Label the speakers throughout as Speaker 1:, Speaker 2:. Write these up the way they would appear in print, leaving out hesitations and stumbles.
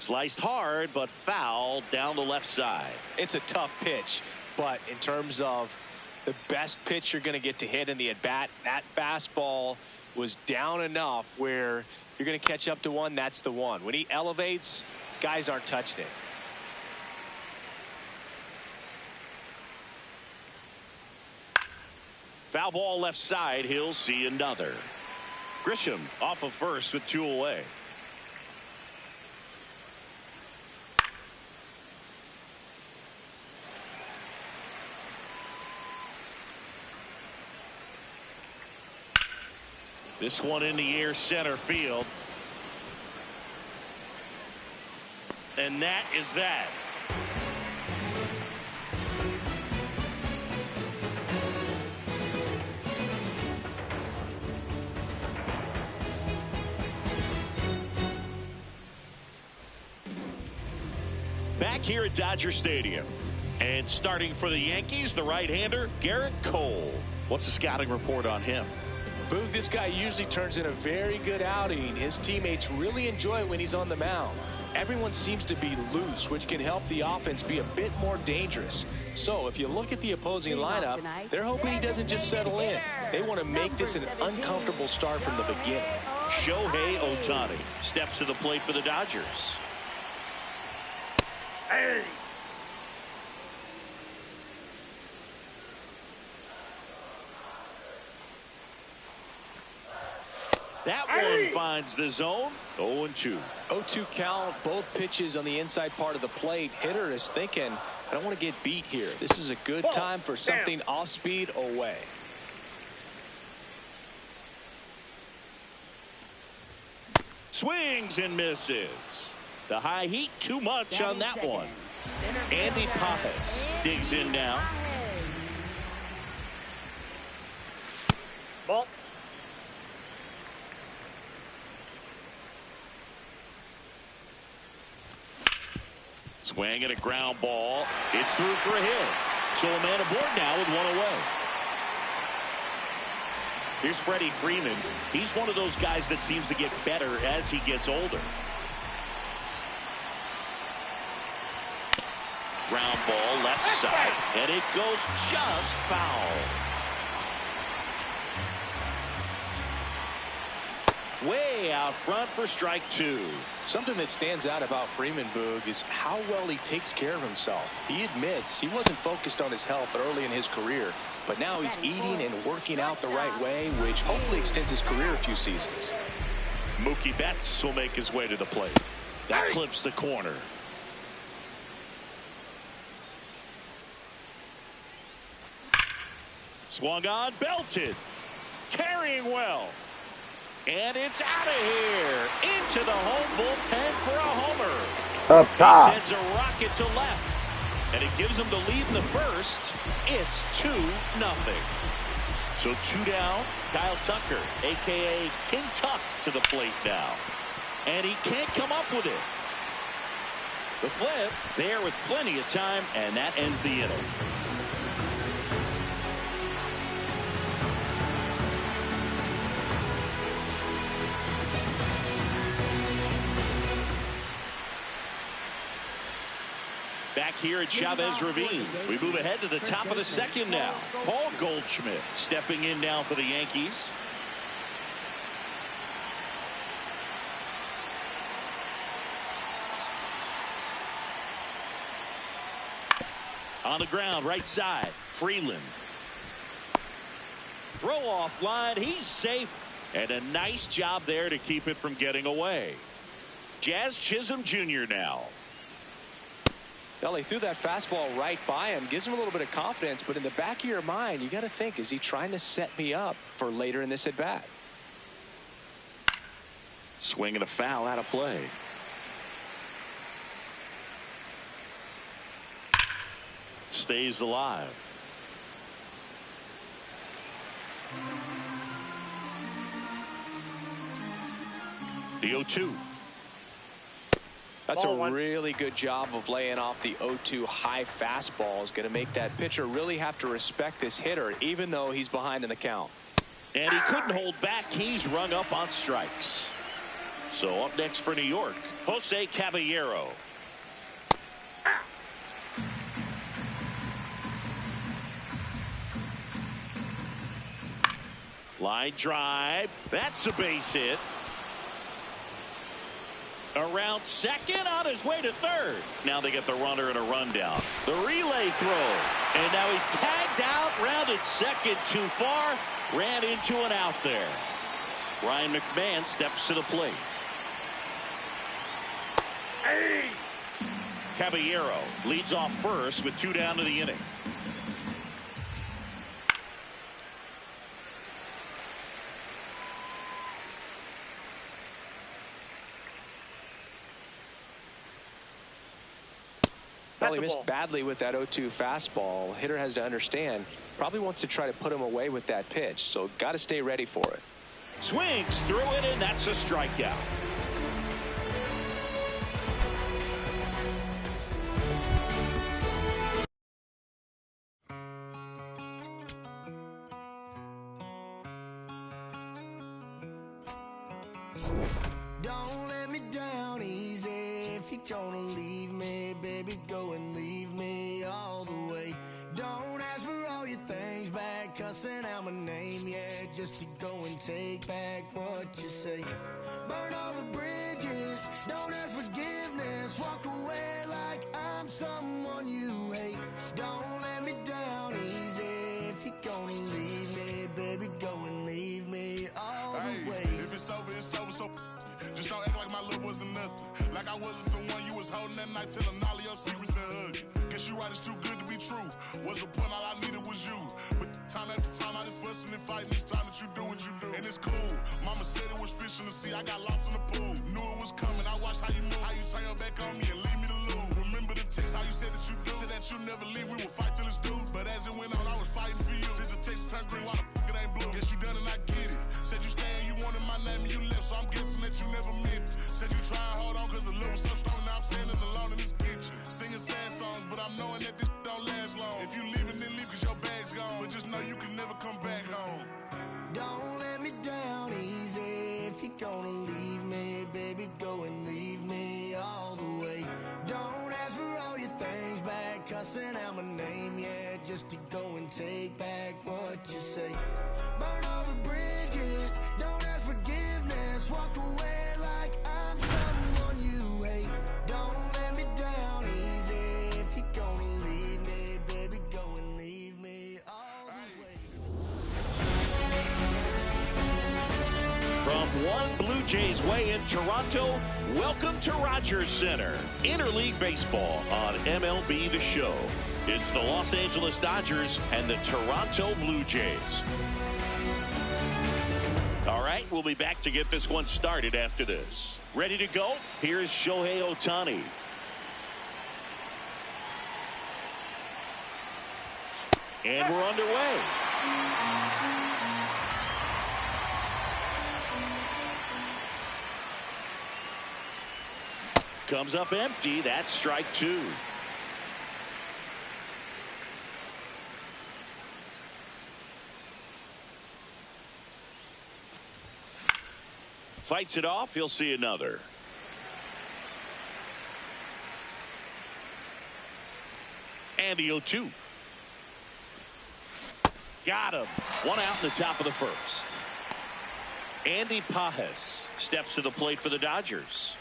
Speaker 1: Sliced hard, but fouled down the left side.
Speaker 2: It's a tough pitch, but in terms of the best pitch you're going to get to hit in the at-bat, that fastball was down enough where you're going to catch up to one. That's the one. When he elevates, guys aren't touching it.
Speaker 1: Foul ball left side. He'll see another. Grisham off of first with 2 away. This one in the air, center field. And that is that. Back here at Dodger Stadium. And starting for the Yankees, the right-hander, Garrett Cole. What's the scouting report on him?
Speaker 2: Boog, this guy usually turns in a very good outing. His teammates really enjoy it when he's on the mound. Everyone seems to be loose, which can help the offense be a bit more dangerous. So if you look at the opposing lineup, they're hoping he doesn't just settle in. They want to make this an uncomfortable start from the beginning.
Speaker 1: Shohei Ohtani steps to the plate for the Dodgers. Hey! That one finds the zone. 0-2.
Speaker 2: 0-2 count, both pitches on the inside part of the plate. Hitter is thinking, I don't want to get beat here. This is a good time for something off speed away.
Speaker 1: Swings and misses. The high heat too much on that one. Andy Pappas digs in now. Ball. Swing and a ground ball. It's through for a hit. So a man aboard now with 1 away. Here's Freddie Freeman. He's one of those guys that seems to get better as he gets older. Ground ball left side. And it goes just foul. Way out front for strike 2.
Speaker 2: Something that stands out about Freeman, Boog, is how well he takes care of himself. He admits he wasn't focused on his health early in his career, but now he's eating and working out the right way, which hopefully extends his career a few seasons.
Speaker 1: Mookie Betts will make his way to the plate. That clips the corner. Swung on, belted. Carrying well. And it's out of here. Into the home bullpen for a homer.
Speaker 3: Up top.
Speaker 1: He sends a rocket to left. And it gives him the lead in the first. It's 2-0. So 2 down. Kyle Tucker, a.k.a. King Tuck, to the plate now. And he can't come up with it. The flip there with plenty of time, and that ends the inning. Back here at Chavez Ravine, we move ahead to the top of the second now. Paul Goldschmidt stepping in now for the Yankees. On the ground, right side, Freeland. Throw off line, he's safe. And a nice job there to keep it from getting away. Jazz Chisholm Jr. now.
Speaker 2: Well, he threw that fastball right by him, gives him a little bit of confidence, but in the back of your mind, you got to think, is he trying to set me up for later in this at bat?
Speaker 1: Swing and a foul out of play. Stays alive. The 0-2.
Speaker 2: That's a really good job of laying off the 0-2 high fastball. Is going to make that pitcher really have to respect this hitter, even though he's behind in the count.
Speaker 1: And he couldn't hold back. He's rung up on strikes. So up next for New York, Jose Caballero. Line drive. That's a base hit. Around second, on his way to third. Now they get the runner and a rundown. The relay throw. And now he's tagged out, rounded second too far. Ran into an out there. Ryan McMahon steps to the plate. Hey! Caballero leads off first with 2 down to the inning.
Speaker 2: Well, he missed badly with that 0-2 fastball. Hitter has to understand, probably wants to try to put him away with that pitch, so got to stay ready for it.
Speaker 1: Swings through it, and that's a strikeout.
Speaker 3: Don't let me down easy. If you're gonna leave me, baby, go and leave me all the way. Don't ask for all your things back, cussing out my name, yeah, just to go and take back what you say. Burn all the bridges, don't ask forgiveness, walk away like I'm someone you hate. Don't let me down easy. If you're gonna leave me, baby, go and leave me all the way.
Speaker 4: If it's over, it's over, so just don't act like my love wasn't nothing. Like I wasn't the one you was holding that night, telling all of your secrets and hugging. Guess you right, it's too good to be true. What's the point? All I needed was you. But time after time, I just fussing and fighting. It's time that you do what you do. And it's cool. Mama said it was fish in the sea. I got lost in the pool. Knew it was coming. I watched how you move. How you turn your back on me and leave me to lose. Remember the text, how you said that you do. Said that you never leave. We would fight till it's due. But as it went on, I was fighting for you. Said the text turned green. Why the fuck it ain't blue? Guess you done and I get it. Said you stay and you wanted my name and you left. So I'm guessing that you never meant it. Said you try and hold on cause the love was so strong. Now I'm standing alone in this kitchen. Singing sad songs, but I'm knowing that this don't last long. If you leaving, then leave cause your bag's gone. But just know you can never come back home.
Speaker 3: Don't let me down easy. If you're gonna leave me, baby, go and leave me all the way. Don't ask for all your things back, cussing out my name, yeah, just to go and take back what you say. Burn all the bridges, don't ask forgiveness, walk away like I'm someone you hate. Don't let me down easy. If you're gonna leave me, baby, go and leave me all the way.
Speaker 1: From one Blue Jays way in Toronto, welcome to Rogers Center. Interleague Baseball on MLB The Show. It's the Los Angeles Dodgers and the Toronto Blue Jays. All right, we'll be back to get this one started after this. Ready to go? Here's Shohei Ohtani. And we're underway. Comes up empty. That's strike 2. Fights it off. He'll see another. And the 0-2. Got him. One out in the top of the first. Andy Pajes steps to the plate for the Dodgers.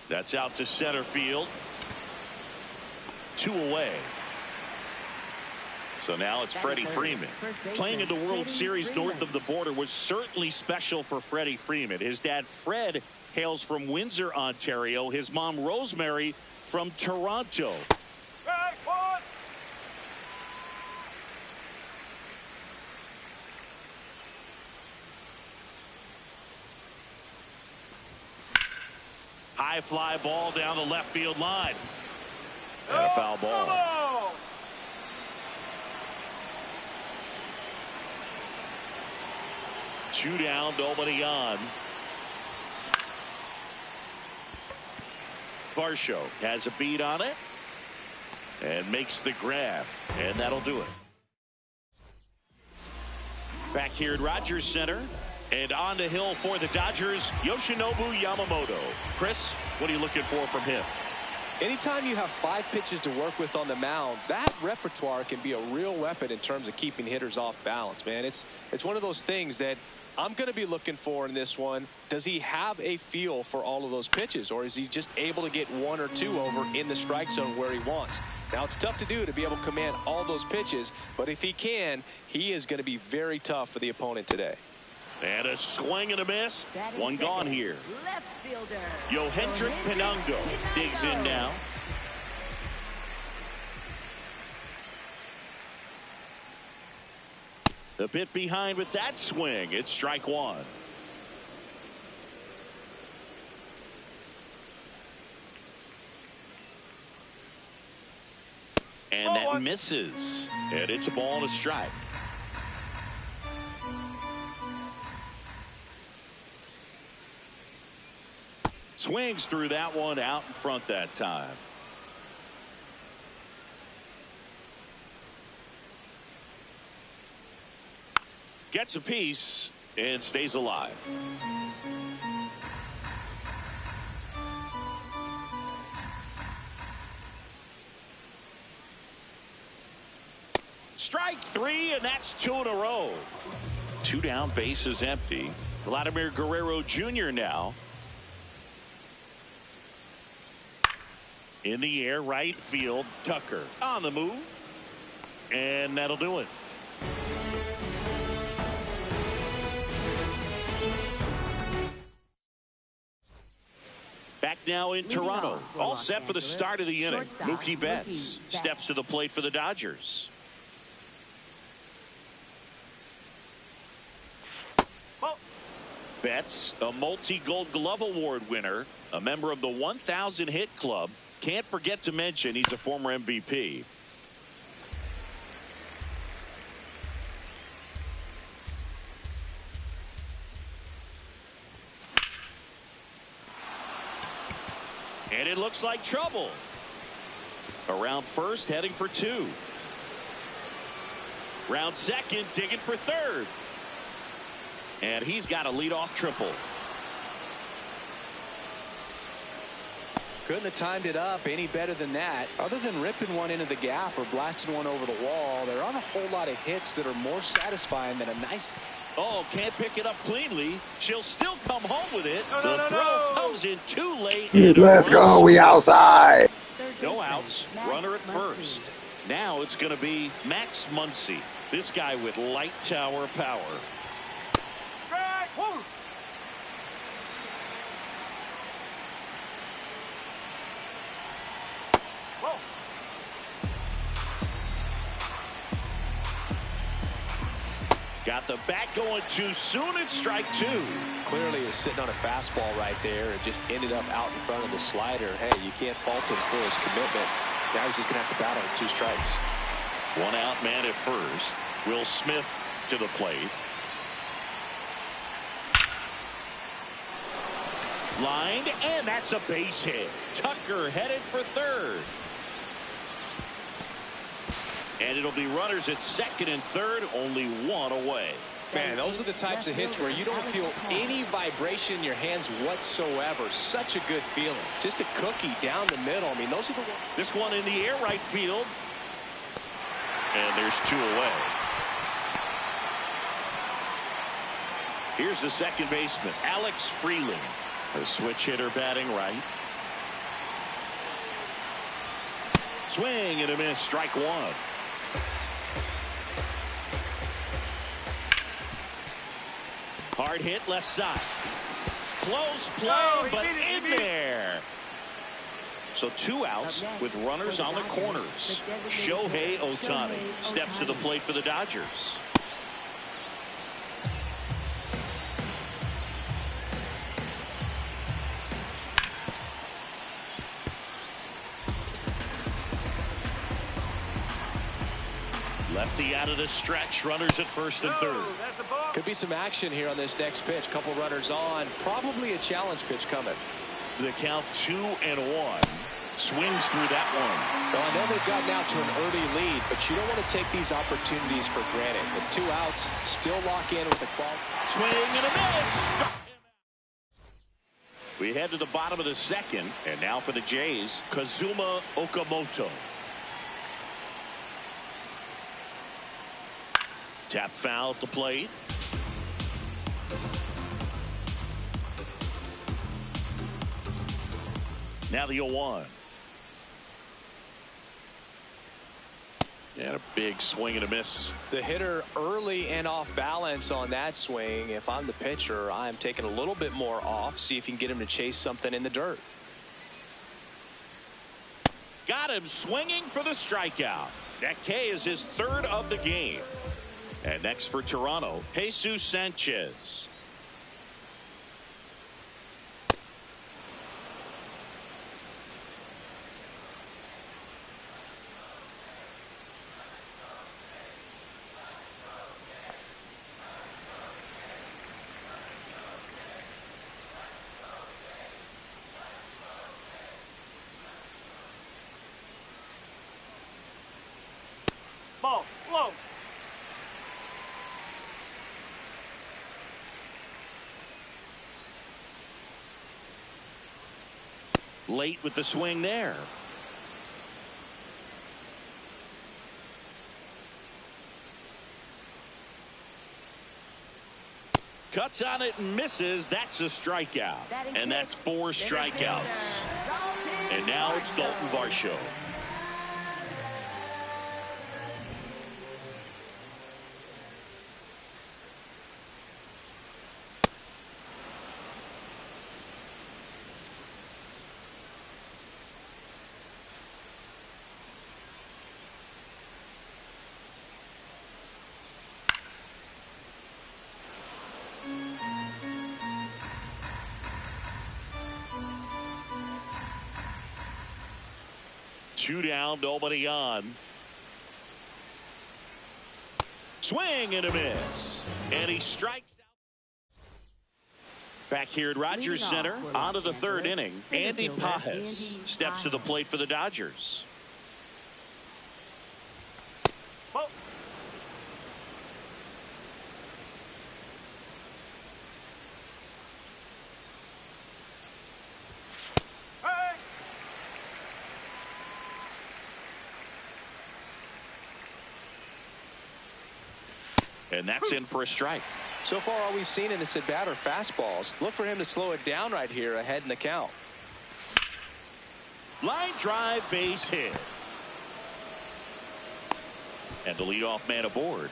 Speaker 1: That's out to center field. 2 away. So now it's Freddie Freeman. Playing in the World Series north of the border was certainly special for Freddie Freeman. His dad, Fred, hails from Windsor, Ontario. His mom, Rosemary, from Toronto. High fly ball down the left field line. And a foul ball. Two down, nobody on. Varsho has a beat on it and makes the grab, and that'll do it. Back here at Rogers Center. And on the hill for the Dodgers, Yoshinobu Yamamoto. Chris, what are you looking for from him?
Speaker 2: Anytime you have 5 pitches to work with on the mound, that repertoire can be a real weapon in terms of keeping hitters off balance, man. It's one of those things that I'm going to be looking for in this one. Does he have a feel for all of those pitches, or is he just able to get 1 or 2 over in the strike zone where he wants? Now, it's tough to do to be able to command all those pitches, but if he can, he is going to be very tough for the opponent today.
Speaker 1: And a swing and a miss. One gone here.
Speaker 5: Left fielder.
Speaker 1: Yohendrick Pinungo digs in now. A bit behind with that swing. It's strike 1. And that misses. And it's a ball and a strike. Swings through that one out in front that time. Gets a piece and stays alive. Strike 3, and that's 2 in a row. 2 down, base is empty. Vladimir Guerrero Jr. now. In the air, right field. Tucker on the move. And that'll do it. Back now in Toronto. All set for the start of the inning. Mookie Betts steps to the plate for the Dodgers. Betts, a multi-Gold Glove Award winner, a member of the 1,000 hit club. Can't forget to mention he's a former MVP. And it looks like trouble. Around first, heading for 2. Round second, digging for 3rd. And he's got a leadoff triple.
Speaker 2: Couldn't have timed it up any better than that. Other than ripping one into the gap or blasting one over the wall, there aren't a whole lot of hits that are more satisfying than a nice...
Speaker 1: Oh, can't pick it up cleanly. She'll still come home with it. The throw comes in too late.
Speaker 6: Let's go. We outside.
Speaker 1: No outs. Runner at first. Now it's going to be Max Muncy. This guy with light tower power. Got the bat going too soon. It's strike 2.
Speaker 2: Clearly is sitting on a fastball right there and just ended up out in front of the slider. Hey, you can't fault him for his commitment. Now he's just going to have to battle with 2 strikes.
Speaker 1: 1 out, man at first. Will Smith to the plate. Lined, and that's a base hit. Tucker headed for 3rd. And it'll be runners at 2nd and 3rd, only 1 away.
Speaker 2: Man, those are the types of hits where you don't feel any vibration in your hands whatsoever. Such a good feeling. Just a cookie down the middle. I mean, those are the ones.
Speaker 1: This one in the air, right field. And there's 2 away. Here's the second baseman, Alex Freeland. A switch hitter batting right. Swing and a miss, strike 1. Hard hit left side. Close play, but in there. So 2 outs with runners on the corners. Shohei Ohtani steps to the plate for the Dodgers. Lefty out of the stretch. Runners at 1st and 3rd.
Speaker 2: Could be some action here on this next pitch. Couple runners on. Probably a challenge pitch coming.
Speaker 1: The count 2-1. Swings through that one.
Speaker 2: Well, I know they've gotten out to an early lead, but you don't want to take these opportunities for granted. With 2 outs, still lock in with a quality.
Speaker 1: Swing and a miss. We head to the bottom of the second, and now for the Jays, Kazuma Okamoto. Tap foul at the plate. Now the 0-1. And a big swing and a miss.
Speaker 2: The hitter early and off balance on that swing. If I'm the pitcher, I'm taking a little bit more off. See if you can get him to chase something in the dirt.
Speaker 1: Got him swinging for the strikeout. That K is his 3rd of the game. And next for Toronto, Jesus Sanchez.
Speaker 5: Ball, low.
Speaker 1: Late with the swing there. Cuts on it and misses. That's a strikeout. And that's 4 strikeouts. And now it's Dalton Varsho. Two down, nobody on. Swing and a miss. And he strikes out. Back here at Rogers Center, on to the 3rd inning. Andy Pajes steps to the plate for the Dodgers. And that's in for a strike.
Speaker 2: So far, all we've seen in this at bat are fastballs. Look for him to slow it down right here ahead in the count.
Speaker 1: Line drive, base hit. And the leadoff man aboard.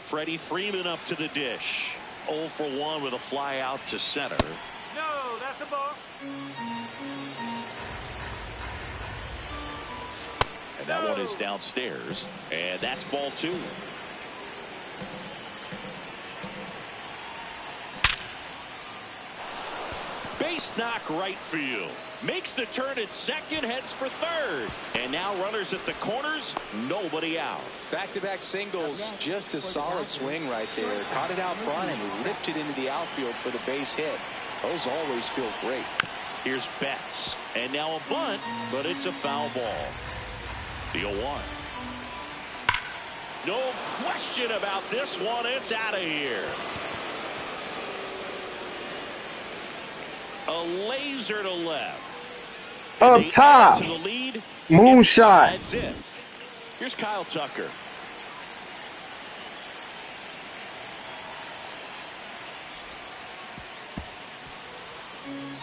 Speaker 1: Freddie Freeman up to the dish. 0 for 1 with a fly out to center.
Speaker 5: No, that's a ball.
Speaker 1: And that one is downstairs. And that's ball 2. Base knock right field. Makes the turn at second, heads for 3rd. And now runners at the corners, nobody out.
Speaker 2: Back-to-back singles, just a solid swing right there. Caught it out front and ripped it into the outfield for the base hit. Those always feel great.
Speaker 1: Here's Betts. And now a bunt, but it's a foul ball. The 0-1. No question about this one. It's out of here. A laser to left.
Speaker 6: Up top.
Speaker 1: To the lead.
Speaker 6: Moonshot.
Speaker 1: That's it. Here's Kyle Tucker.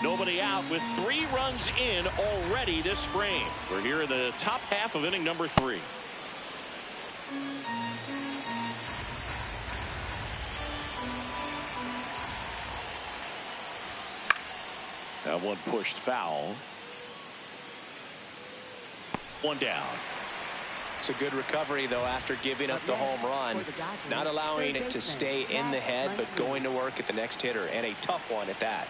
Speaker 1: Nobody out with 3 runs in already this frame. We're here in the top half of inning number 3. That one pushed foul. 1 down.
Speaker 2: It's a good recovery, though, after giving up the home run. Not allowing it to stay in the head, but going to work at the next hitter, and a tough one at that.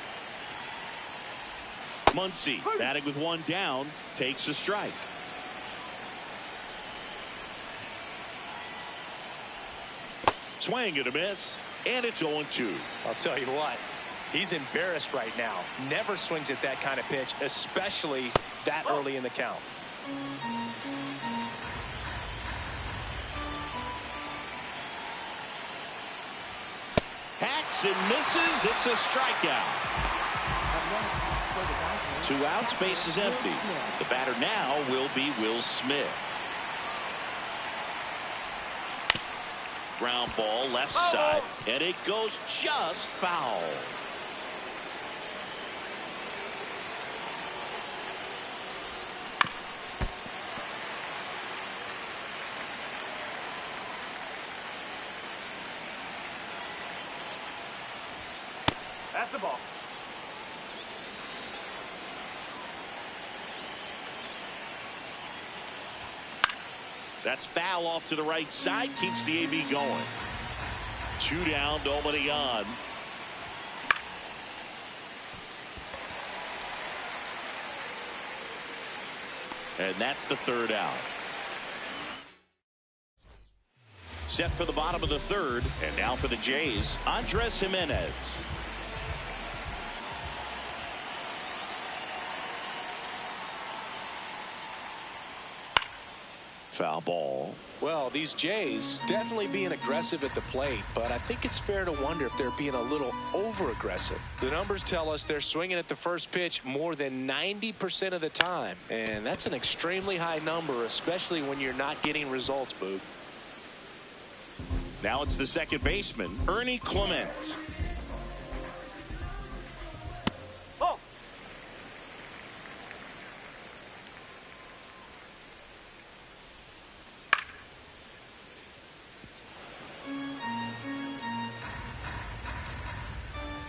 Speaker 1: Muncy batting with 1 down, takes a strike. Swing and a miss, and it's 0-2.
Speaker 2: I'll tell you what, He's embarrassed right now. Never swings at that kind of pitch, especially that early in the count.
Speaker 1: Hacks and misses. It's a strikeout. 2 outs, base is empty. The batter now will be Will Smith. Ground ball left side, and it goes just foul.
Speaker 5: That's the ball.
Speaker 1: That's foul off to the right side. Keeps the AB going. 2 down, nobody on. And that's the 3rd out. Set for the bottom of the 3rd. And now for the Jays, Andres Jimenez. Foul ball.
Speaker 2: Well, these Jays definitely being aggressive at the plate, but I think it's fair to wonder if they're being a little over-aggressive. The numbers tell us they're swinging at the first pitch more than 90% of the time, and that's an extremely high number, especially when you're not getting results, Boog.
Speaker 1: Now it's the second baseman, Ernie Clement.
Speaker 5: Oh.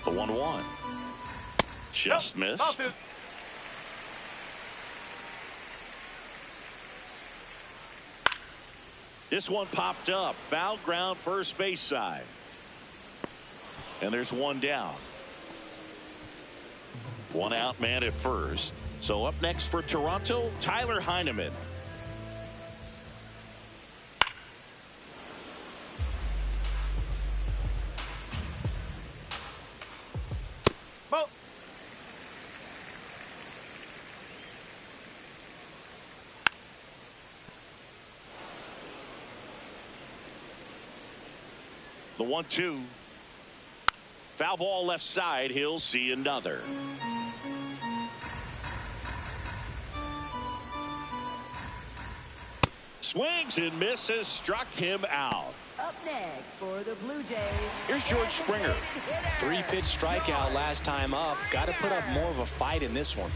Speaker 1: The 1-1. Just missed. This one popped up. Foul ground, first base side. And there's 1 down. 1 out, man at first. So up next for Toronto, Tyler Heineman.
Speaker 5: Ball.
Speaker 1: The 1-2. Foul ball left side. He'll see another. Swings and misses. Struck him out.
Speaker 7: Up next for the Blue Jays,
Speaker 1: Here's George Springer.
Speaker 2: 3-pitch strikeout last time up. Got to put up more of a fight in this one.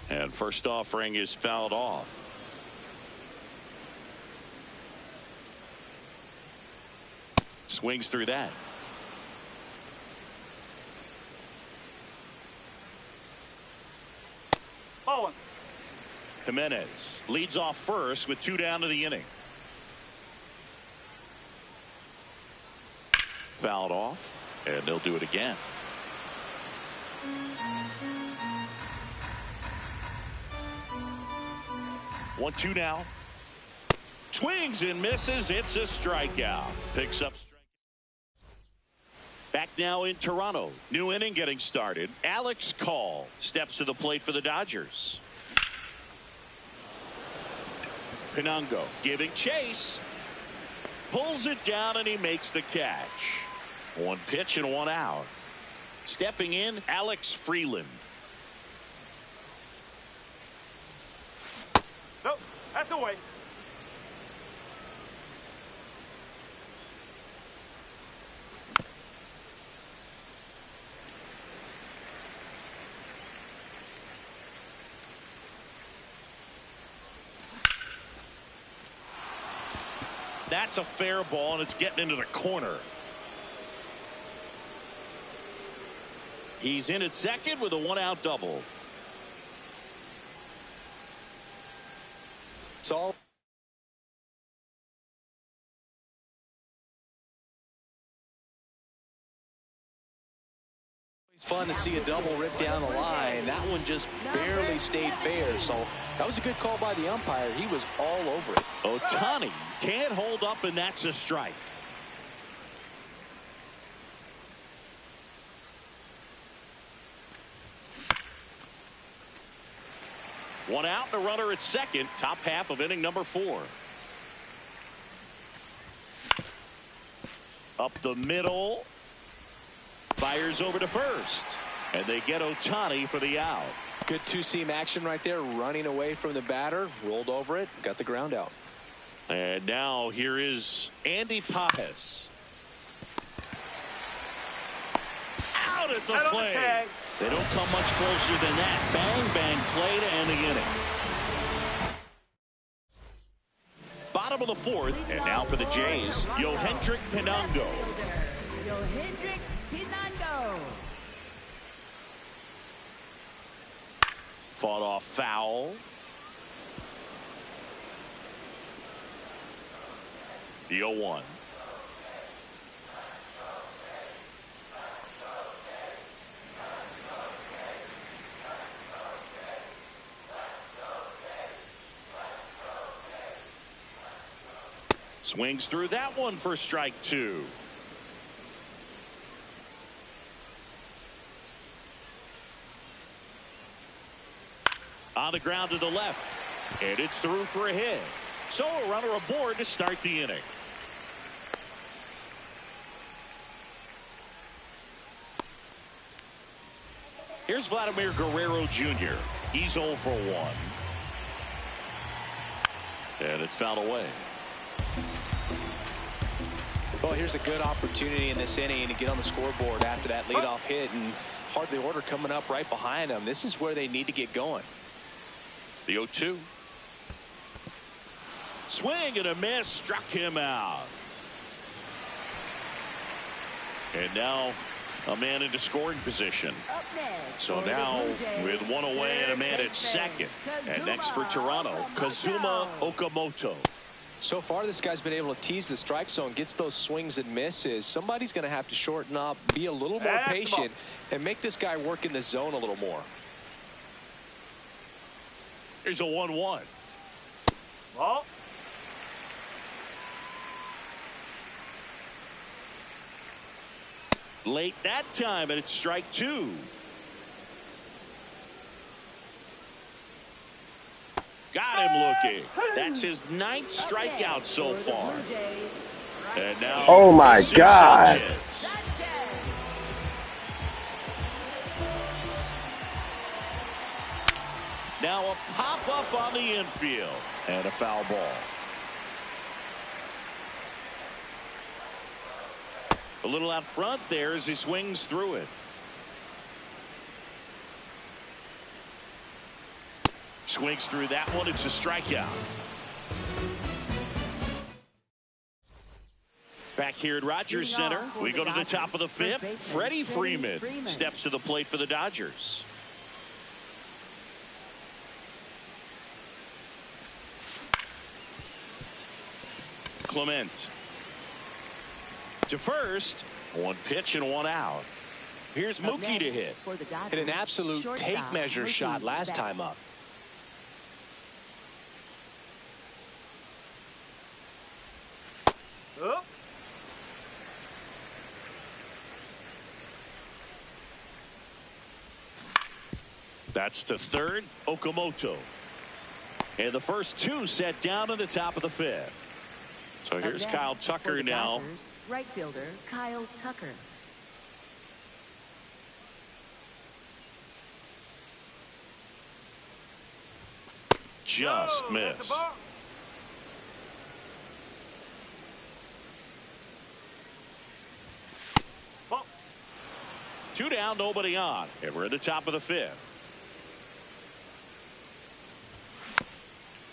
Speaker 1: And first offering is fouled off. Swings through that.
Speaker 5: Ball 1.
Speaker 1: Jimenez leads off first with 2 down to the inning. Fouled off, and they'll do it again. One, 2 now. Swings and misses. It's a strikeout. Picks up. Back now in Toronto. New inning getting started. Alex Call steps to the plate for the Dodgers. Pinango giving chase. Pulls it down and he makes the catch. 1 pitch and 1 out. Stepping in, Alex Freeland.
Speaker 5: Nope. That's away.
Speaker 1: That's a fair ball, and it's getting into the corner. He's in at second with a 1-out double.
Speaker 2: It's all fun to see a double rip down the line. That one just barely stayed fair, so that was a good call by the umpire. He was all over it.
Speaker 1: Ohtani can't hold up, and that's a strike. One out and a runner at second. Top half of inning number 4. Up the middle. Fires over to first. And they get Ohtani for the out.
Speaker 2: Good two-seam action right there. Running away from the batter. Rolled over it. Got the ground out.
Speaker 1: And now here is Andy Pajes. Out at the plate. They don't come much closer than that. Bang, bang play to end the inning. Bottom of the 4th, and now for the Jays, Yohendrick Pinango.
Speaker 7: Yohendrick Pinango.
Speaker 1: Fought off foul. The 0-1. Swings through that one for strike 2. On the ground to the left. And it's through for a hit. So a runner aboard to start the inning. Here's Vladimir Guerrero Jr. He's 0 for 1. And it's fouled away.
Speaker 2: Well, here's a good opportunity in this inning to get on the scoreboard after that leadoff hit, and hardly order coming up right behind them. This is where they need to get going.
Speaker 1: The 0-2. Swing and a miss, struck him out. And now a man into scoring position.
Speaker 7: Up next.
Speaker 1: So now with one away and a man at second. And next for Toronto, Kazuma Okamoto.
Speaker 2: So far, this guy's been able to tease the strike zone, gets those swings and misses. Somebody's going to have to shorten up, be a little more patient, and make this guy work in the zone a little more.
Speaker 1: Here's a 1-1.
Speaker 5: Ball.
Speaker 1: Late that time, and it's strike 2. Got him looking. That's his 9th strikeout so far. And now,
Speaker 6: oh my God.
Speaker 1: Now a pop-up on the infield. And a foul ball. A little out front there as he swings through it. Swings through that one. It's a strikeout. Back here at Rogers Center, we go to the top of the 5th. Freddie Freeman steps to the plate for the Dodgers. Clement to first. 1 pitch and 1 out. Here's Mookie to hit.
Speaker 2: Hit an absolute tape measure shot last time up.
Speaker 5: Up.
Speaker 1: That's to third, Okamoto. And the first 2 set down to the top of the 5th. So here's Kyle Tucker now.
Speaker 7: Dodgers, right fielder Kyle Tucker.
Speaker 1: Just missed.
Speaker 5: Ball.
Speaker 1: 2 down, nobody on. And we're at the top of the 5th.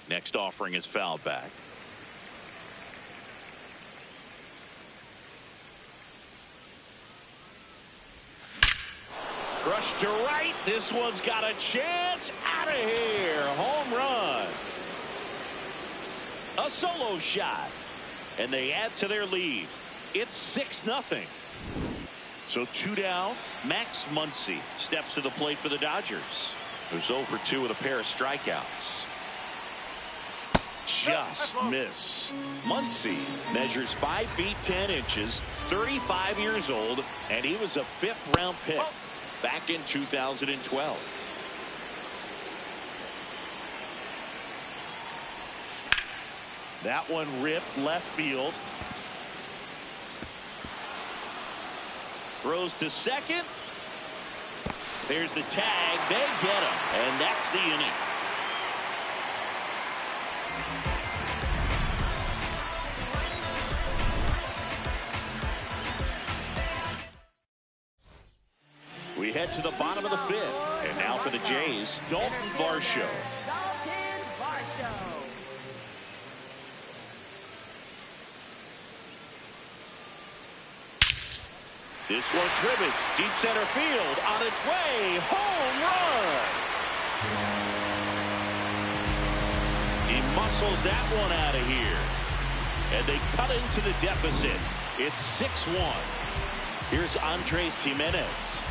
Speaker 1: Next offering is fouled back. Crushed to right. This one's got a chance. Out of here. Home run. A solo shot. And they add to their lead. It's 6-0. So 2 down. Max Muncy steps to the plate for the Dodgers. Who's 0 for 2 with a pair of strikeouts. Just missed. Muncy measures 5 feet 10 inches, 35 years old, and he was a 5th-round pick back in 2012. That one ripped left field. Throws to second. There's the tag. They get him. And that's the inning. We head to the bottom of the fifth. And now for the Jays, Dalton Varsho.
Speaker 7: Dalton Varsho.
Speaker 1: This one driven deep center field on its way. Home run. He muscles that one out of here. And they cut into the deficit. It's 6-1. Here's Andres Gimenez.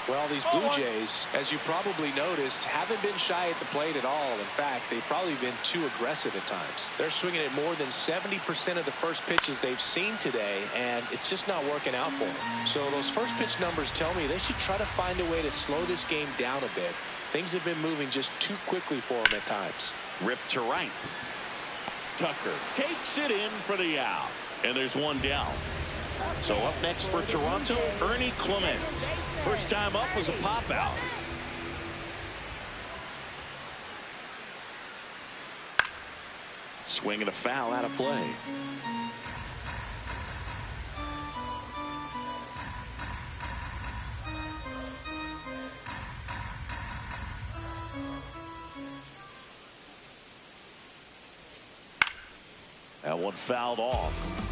Speaker 2: Well, these Blue Jays, as you probably noticed, haven't been shy at the plate at all. In fact, they've probably been too aggressive at times. They're swinging at more than 70% of the first pitches they've seen today, and it's just not working out for them. So those first pitch numbers tell me they should try to find a way to slow this game down a bit. Things have been moving just too quickly for them at times.
Speaker 1: Ripped to right. Tucker takes it in for the out. And there's one down. So up next for Toronto, Ernie Clement. First time up was a pop out. Swing and a foul out of play. That one fouled off.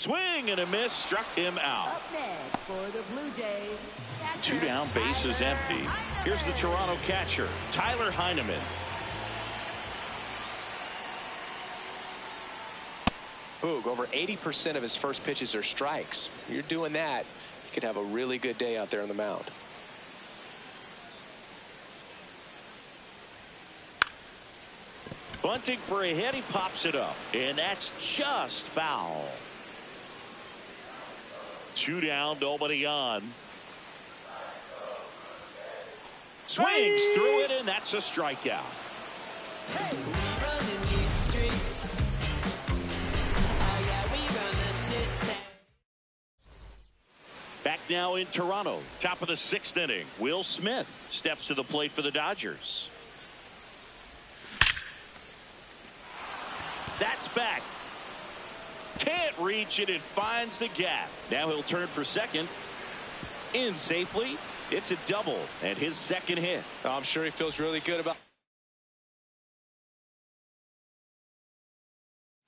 Speaker 1: Swing and a miss, struck him out.
Speaker 7: Up next for the Blue Jays.
Speaker 1: Two down, base is empty. Here's the Toronto catcher, Tyler Heineman.
Speaker 2: Boog, over 80% of his first pitches are strikes. You're doing that, you could have a really good day out there on the mound.
Speaker 1: Bunting for a hit, he pops it up. And that's just foul. Two down, nobody on. Swings through it, and that's a strikeout. Back now in Toronto, top of the sixth inning. Will Smith steps to the plate for the Dodgers. That's back. Can't reach it. It finds the gap. Now he'll turn for second. In safely. It's a double and his second hit.
Speaker 2: Oh, I'm sure he feels really good about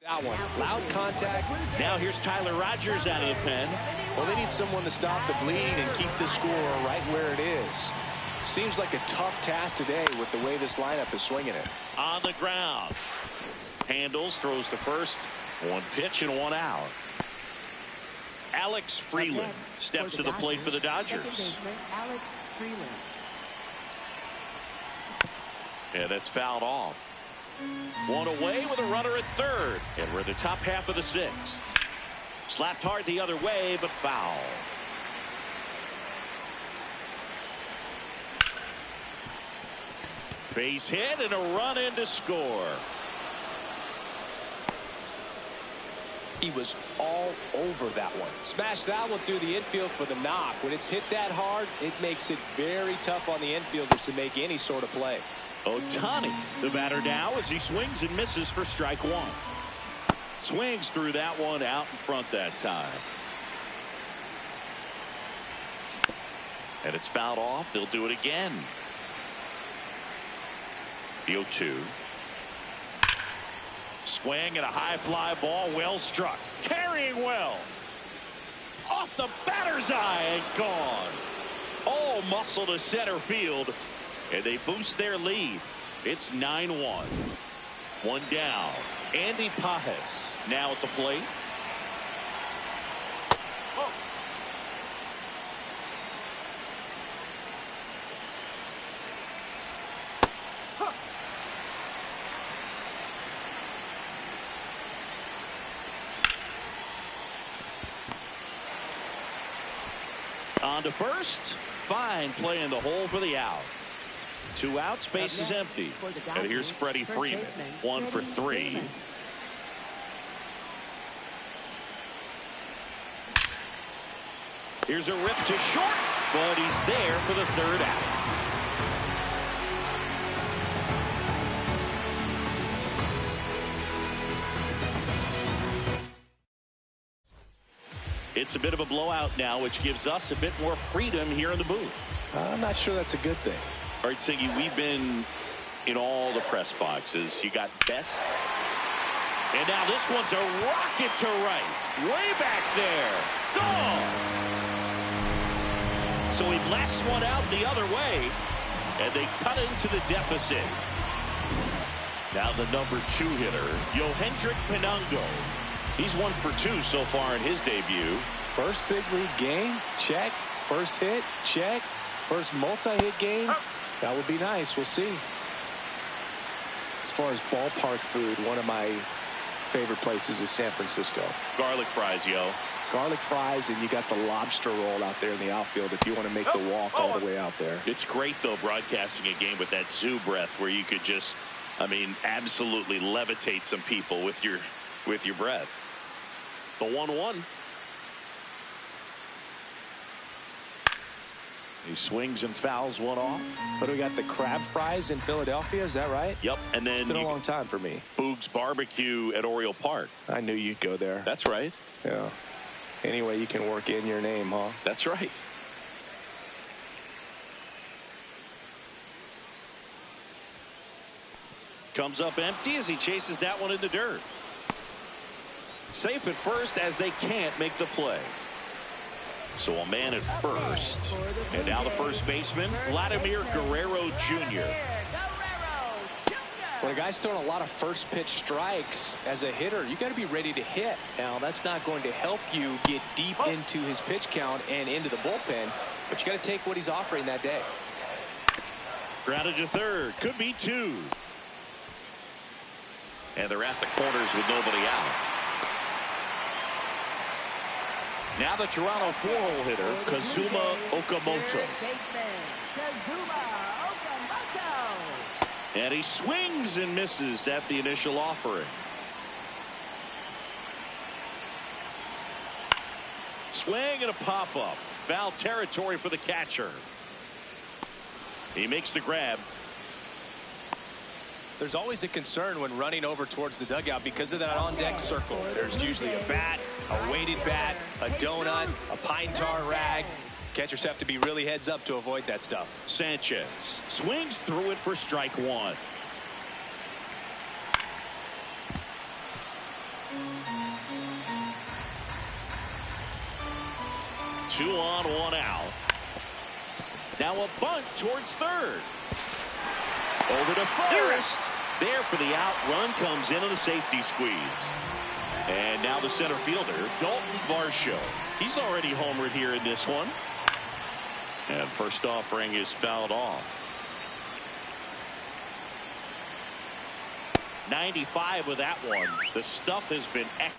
Speaker 2: that one. Loud contact.
Speaker 1: Now here's Tyler Rogers out of the pen.
Speaker 2: Well, they need someone to stop the bleed and keep the score right where it is. Seems like a tough task today with the way this lineup is swinging it.
Speaker 1: On the ground. Handles, throws to first. One pitch and one out. Alex Freeland steps to the plate for the Dodgers.
Speaker 7: Alex Freeland.
Speaker 1: And that's fouled off. One away with a runner at third. And we're in the top half of the sixth. Slapped hard the other way, but foul. Base hit and a run in to score.
Speaker 2: He was all over that one. Smashed that one through the infield for the knock. When it's hit that hard, it makes it very tough on the infielders to make any sort of play.
Speaker 1: Ohtani, the batter now as he swings and misses for strike one. Swings through that one out in front that time. And it's fouled off. They'll do it again. The 0-2. Swing and a high fly ball, well struck. Carrying well. Off the batter's eye and gone. All muscle to center field. And they boost their lead. It's 9-1. One down. Andy Pajes now at the plate. Oh. to first. Fine play in the hole for the out. 2 outs, base is empty. And here's Freddie Freeman, 1 for 3. Here's a rip to short, but he's there for the 3rd out. It's a bit of a blowout now, which gives us a bit more freedom here in the booth.
Speaker 2: I'm not sure that's a good thing.
Speaker 1: All right, Siggy, we've been in all the press boxes. You got Best. And now this one's a rocket to right. Way back there. Gone. So he blasts one out the other way. And they cut into the deficit. Now the number 2 hitter, Yohendrick Pinungo. He's 1 for 2 so far in his debut.
Speaker 2: First big league game, check. First hit, check. First multi-hit game, that would be nice. We'll see. As far as ballpark food, one of my favorite places is San Francisco.
Speaker 1: Garlic fries, yo.
Speaker 2: Garlic fries, and you got the lobster roll out there in the outfield if you want to make the walk all the way out there.
Speaker 1: It's great, though, broadcasting a game with that zoo breath where you could just, I mean, absolutely levitate some people with your breath. The 1-1. He swings and fouls one off.
Speaker 2: But we got the crab fries in Philadelphia, is that right?
Speaker 1: Yep, and then
Speaker 2: it's been a long time for me.
Speaker 1: Boog's Barbecue at Oriole Park.
Speaker 2: I knew you'd go there.
Speaker 1: That's right.
Speaker 2: Yeah. Anyway, you can work in your name, huh?
Speaker 1: That's right. Comes up empty as he chases that one in the dirt. Safe at first as they can't make the play. So a man at first. And now the first baseman, Vladimir Guerrero Jr.
Speaker 2: When a guy's throwing a lot of first pitch strikes as a hitter, you got to be ready to hit. Now, that's not going to help you get deep into his pitch count and into the bullpen, but you got to take what he's offering that day.
Speaker 1: Grounded to third. Could be 2. And they're at the corners with nobody out. Now the Toronto 4-hole hitter, Kazuma Okamoto. And he swings and misses at the initial offering. Swing and a pop-up. Foul territory for the catcher. He makes the grab.
Speaker 2: There's always a concern when running over towards the dugout because of that on-deck circle. There's usually a bat, a weighted bat, a donut, a pine tar rag. Catchers have to be really heads up to avoid that stuff.
Speaker 1: Sanchez swings through it for strike 1. Two on, 1 out. Now a bunt towards third. Over to first. There for the out. Run comes in on the safety squeeze. And now the center fielder, Dalton Varsho. He's already homered here in this one. And first offering is fouled off. 95 with that one. The stuff has been excellent.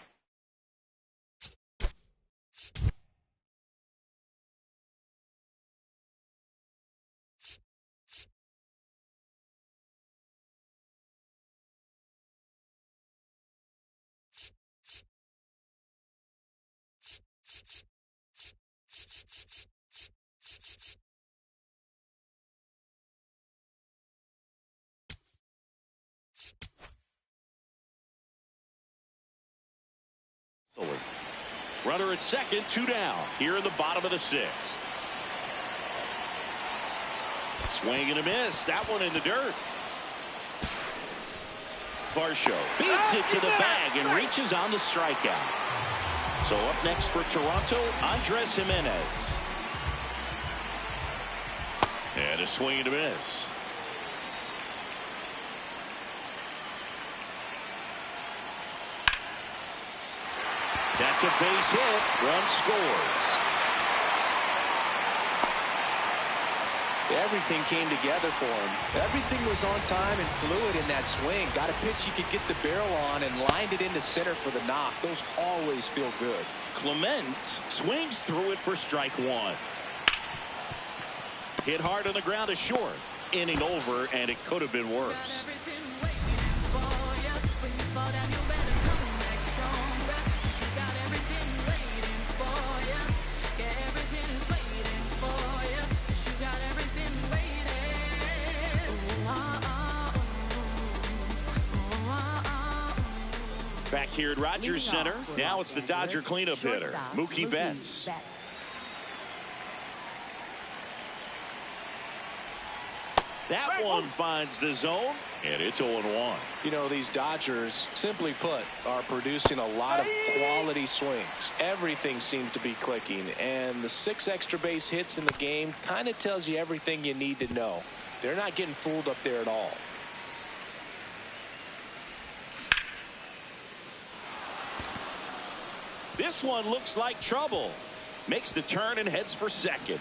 Speaker 1: Runner at second, 2 down here in the bottom of the 6th. Swing and a miss. That one in the dirt. Varsho beats it to the bag and reaches on the strikeout. So up next for Toronto, Andres Jimenez. And a swing and a miss. That's a base hit. Run scores.
Speaker 2: Everything came together for him. Everything was on time and fluid in that swing. Got a pitch he could get the barrel on and lined it into center for the knock. Those always feel good.
Speaker 1: Clement swings through it for strike 1. Hit hard on the ground to short. Inning over, and it could have been worse. Back here at Rogers Center, now it's the Dodger cleanup hitter, Mookie Betts. That one finds the zone, and it's 0-1.
Speaker 2: You know, these Dodgers, simply put, are producing a lot of quality swings. Everything seems to be clicking, and the 6 extra base hits in the game kind of tells you everything you need to know. They're not getting fooled up there at all.
Speaker 1: This one looks like trouble. Makes the turn and heads for second.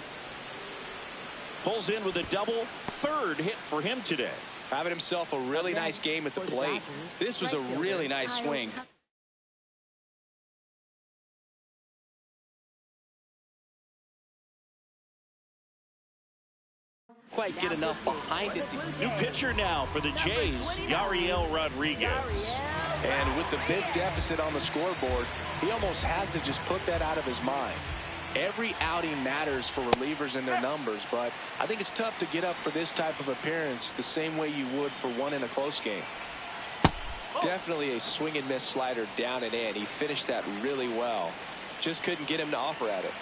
Speaker 1: Pulls in with a double. Third hit for him today.
Speaker 2: Having himself a really nice game at the plate. This was a really nice swing. Quite get enough behind it.
Speaker 1: New pitcher now for the Jays, Yariel Rodriguez.
Speaker 2: And with the big deficit on the scoreboard, he almost has to just put that out of his mind. Every outing matters for relievers and their numbers, but I think it's tough to get up for this type of appearance the same way you would for one in a close game. Definitely a swing and miss slider down and in. He finished that really well. Just couldn't get him to offer at it.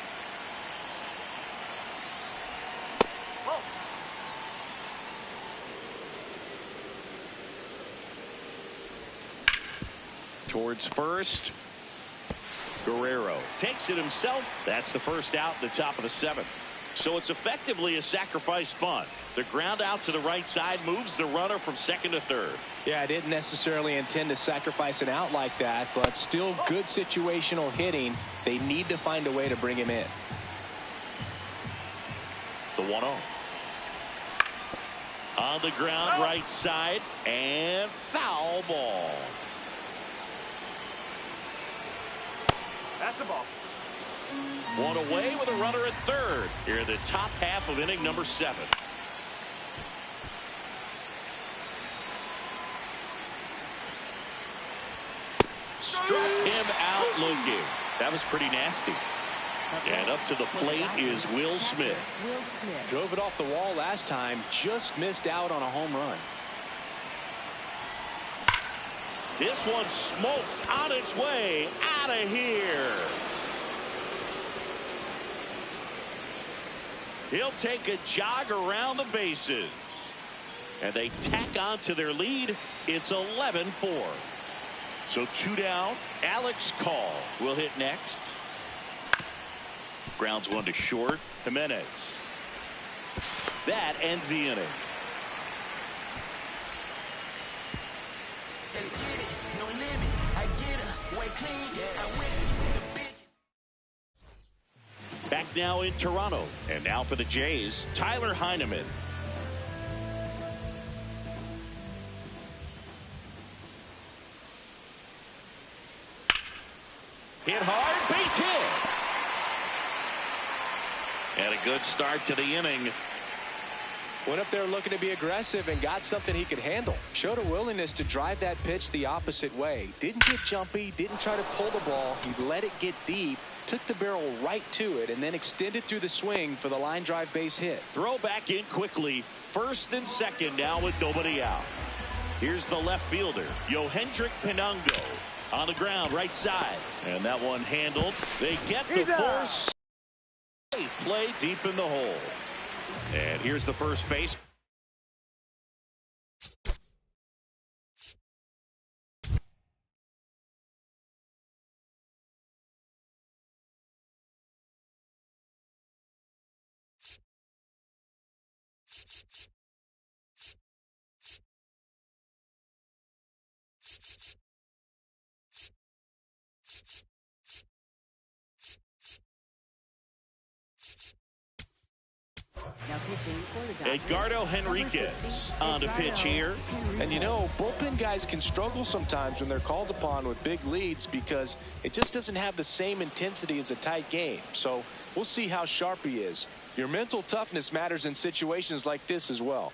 Speaker 1: Towards first. Guerrero takes it himself. That's the first out, the top of the 7th. So it's effectively a sacrifice bunt. The ground out to the right side moves the runner from second to third.
Speaker 2: Yeah, I didn't necessarily intend to sacrifice an out like that, but still good situational hitting. They need to find a way to bring him in.
Speaker 1: The 1-0. On the ground, right side, and foul ball.
Speaker 5: That's the ball.
Speaker 1: One away with a runner at third. Here in the top half of inning number 7. Struck him out looking. That was pretty nasty. And up to the plate is Will Smith.
Speaker 2: Drove it off the wall last time. Just missed out on a home run.
Speaker 1: This one smoked on its way out of here. He'll take a jog around the bases. And they tack on to their lead. It's 11-4. So 2 down. Alex Call will hit next. Grounds one to short. Jimenez. That ends the inning.
Speaker 3: Let's get it, no limit. I get her, way clean, yeah, I whip it. The big.
Speaker 1: Back now in Toronto. And now for the Jays, Tyler Heineman. Hit hard, base hit. And a good start to the inning.
Speaker 2: Went up there looking to be aggressive and got something he could handle. Showed a willingness to drive that pitch the opposite way. Didn't get jumpy, didn't try to pull the ball. He let it get deep, took the barrel right to it, and then extended through the swing for the line drive base hit.
Speaker 1: Throw back in quickly. First and second now with nobody out. Here's the left fielder, Yohendrick Pinungo. On the ground, right side. And that one handled. They get the force. Play deep in the hole. And here's the first base.
Speaker 7: Now pitching for the Dodgers,
Speaker 1: Edgardo Henriquez on to pitch here.
Speaker 2: And you know, bullpen guys can struggle sometimes when they're called upon with big leads because it just doesn't have the same intensity as a tight game. So we'll see how sharp he is. Your mental toughness matters in situations like this as well.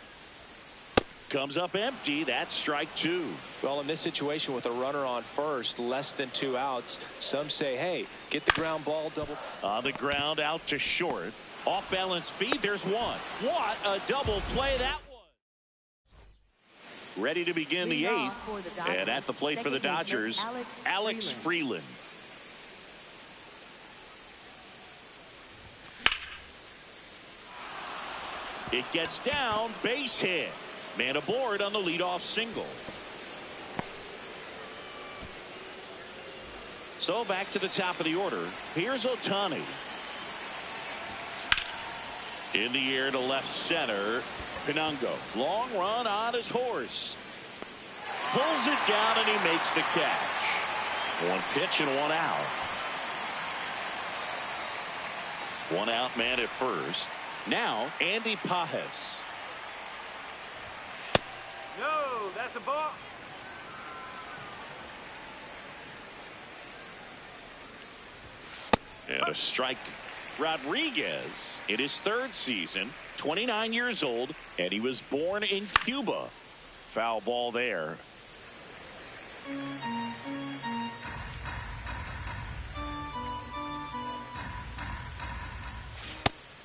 Speaker 1: Comes up empty. That's strike 2.
Speaker 2: Well, in this situation with a runner on first, less than 2 outs, some say, hey, get the ground ball double.
Speaker 1: On the ground, out to short. Off balance feed. There's one. What a double play that was. Ready to begin the 8th. And at the plate for the Dodgers, Alex Freeland. It gets down, base hit. Man aboard on the leadoff single. So back to the top of the order. Here's Ohtani. In the air to left center. Pinango. Long run on his horse. Pulls it down and he makes the catch. 1 pitch and 1 out. 1 out man at first. Now Andy Pajes.
Speaker 5: No, that's a ball.
Speaker 1: And a strike. Rodriguez in his 3rd season, 29 years old, and he was born in Cuba. Foul ball there.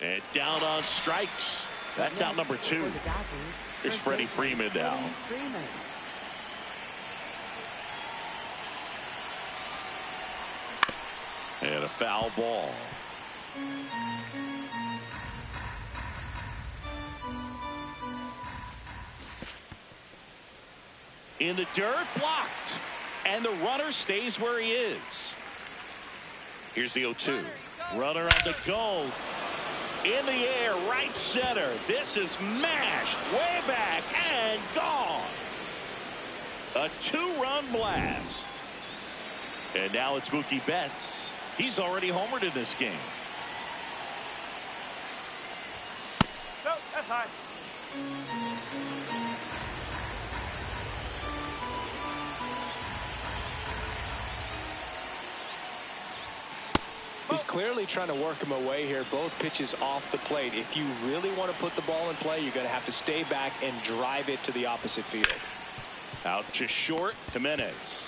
Speaker 1: And down on strikes. That's out number 2. Here's Freddie Freeman now. And a foul ball. In the dirt, blocked. And the runner stays where he is. Here's the 0-2. Runner on the go. In the air, right center. This is mashed way back and gone. A 2-run blast. And now it's Mookie Betts. He's already homered in this game.
Speaker 5: No, that's high.
Speaker 2: He's clearly trying to work him away here. Both pitches off the plate. If you really want to put the ball in play, you're going to have to stay back and drive it to the opposite field.
Speaker 1: Out to short, Jimenez.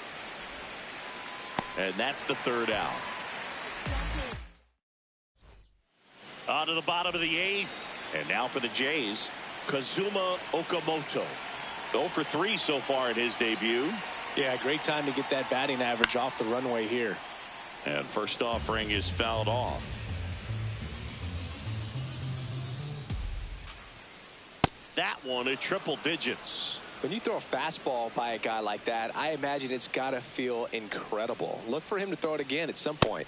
Speaker 1: And that's the 3rd out. On to the bottom of the 8th. And now for the Jays, Kazuma Okamoto. 0 for 3 so far in his debut.
Speaker 2: Yeah, great time to get that batting average off the runway here.
Speaker 1: And first offering is fouled off. That one at triple digits.
Speaker 2: When you throw a fastball by a guy like that, I imagine it's got to feel incredible. Look for him to throw it again at some point.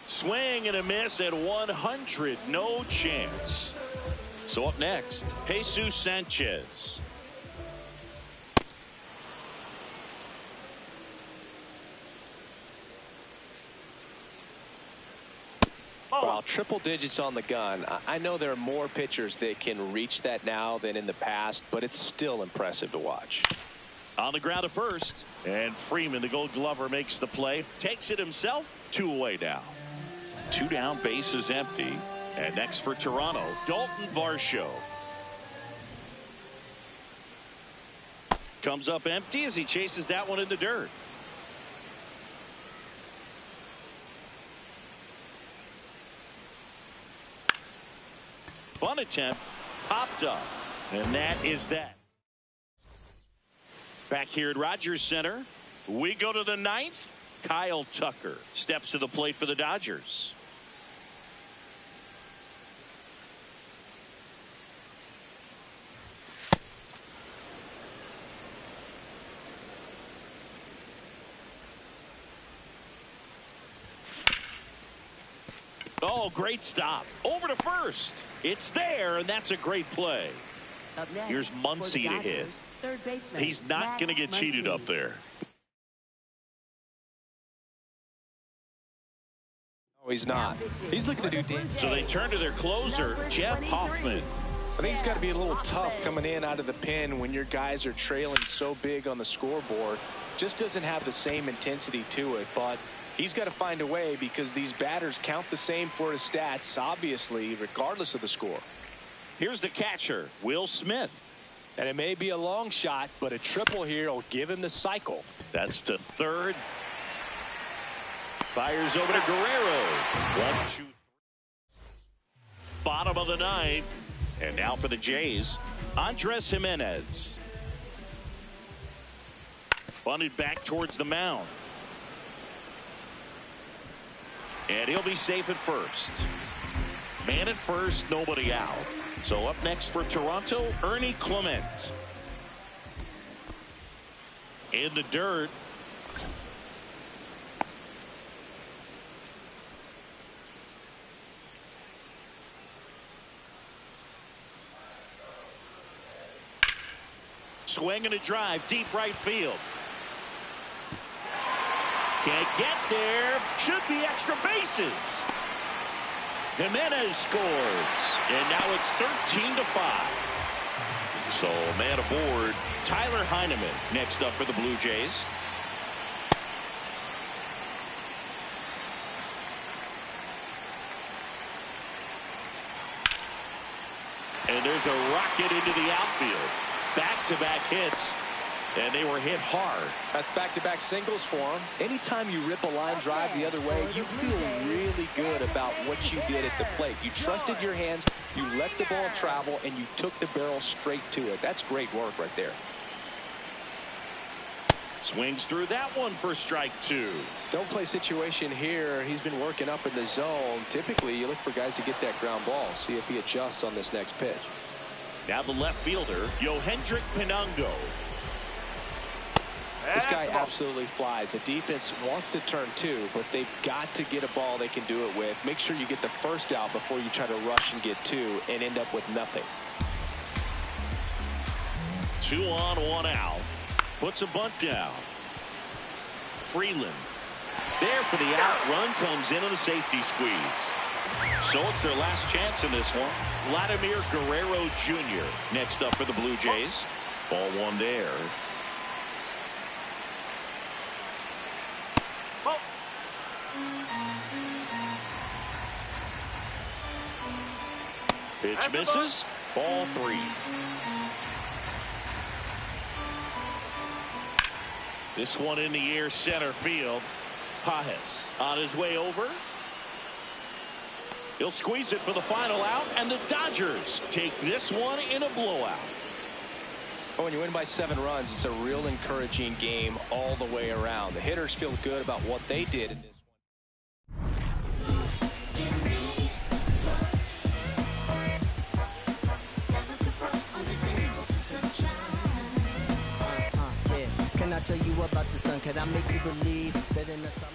Speaker 1: Swing and a miss at 100. No chance. So up next, Jesus Sanchez.
Speaker 2: Wow, triple digits on the gun. I know there are more pitchers that can reach that now than in the past, but it's still impressive to watch.
Speaker 1: On the ground at first, and Freeman, the Gold Glover, makes the play. Takes it himself. 2 away now. 2 down, base is empty. And next for Toronto, Dalton Varsho. Comes up empty as he chases that one in the dirt. Bunt attempt popped up, and that is that. Back here at Rogers Center, we go to the 9th. Kyle Tucker steps to the plate for the Dodgers. Oh, great stop. Over to first. It's there, and that's a great play. Here's Muncy to hit. He's not going to get cheated up there.
Speaker 2: No, he's not. He's looking to do damage.
Speaker 1: So they turn to their closer, Jeff Hoffman.
Speaker 2: I think it's got to be a little tough coming in out of the pen when your guys are trailing so big on the scoreboard. Just doesn't have the same intensity to it, but He's got to find a way because these batters count the same for his stats, obviously, regardless of the score.
Speaker 1: Here's the catcher, Will Smith.
Speaker 2: And it may be a long shot, but a triple here will give him the cycle.
Speaker 1: That's to third. Fires over to Guerrero. 1-2. Bottom of the ninth. And now for the Jays, Andres Jimenez. Bunted back towards the mound. And he'll be safe at first. Man at first, nobody out. So up next for Toronto, Ernie Clement. In the dirt. Swing and a drive, deep right field. Can't get there. Should be extra bases. Jimenez scores. And now it's 13-5. So man aboard, Tyler Heineman next up for the Blue Jays. And there's a rocket into the outfield. Back-to-back hits. And they were hit hard.
Speaker 2: That's back-to-back singles for him. Anytime you rip a line drive the other way, you feel really good about what you did at the plate. You trusted your hands, you let the ball travel, and you took the barrel straight to it. That's great work right there.
Speaker 1: Swings through that one for strike two.
Speaker 2: Don't play situation here. He's been working up in the zone. Typically, you look for guys to get that ground ball. See if he adjusts on this next pitch.
Speaker 1: Now the left fielder, Yohendrick Pinango.
Speaker 2: This guy absolutely flies. The defense wants to turn two, but they've got to get a ball they can do it with. Make sure you get the first out before you try to rush and get two and end up with nothing.
Speaker 1: 2 on, 1 out. Puts a bunt down. Freeland. There for the out. Run comes in on a safety squeeze. So it's their last chance in this one. Vladimir Guerrero Jr. next up for the Blue Jays. Ball one there. Pitch misses. Ball 3. This one in the air, center field. Pajes on his way over. He'll squeeze it for the final out, and the Dodgers take this one in a blowout.
Speaker 2: When you win by 7 runs, it's a real encouraging game all the way around. The hitters feel good about what they did in this one.
Speaker 3: Can I tell you about the sun? Can I make you believe that in the summer?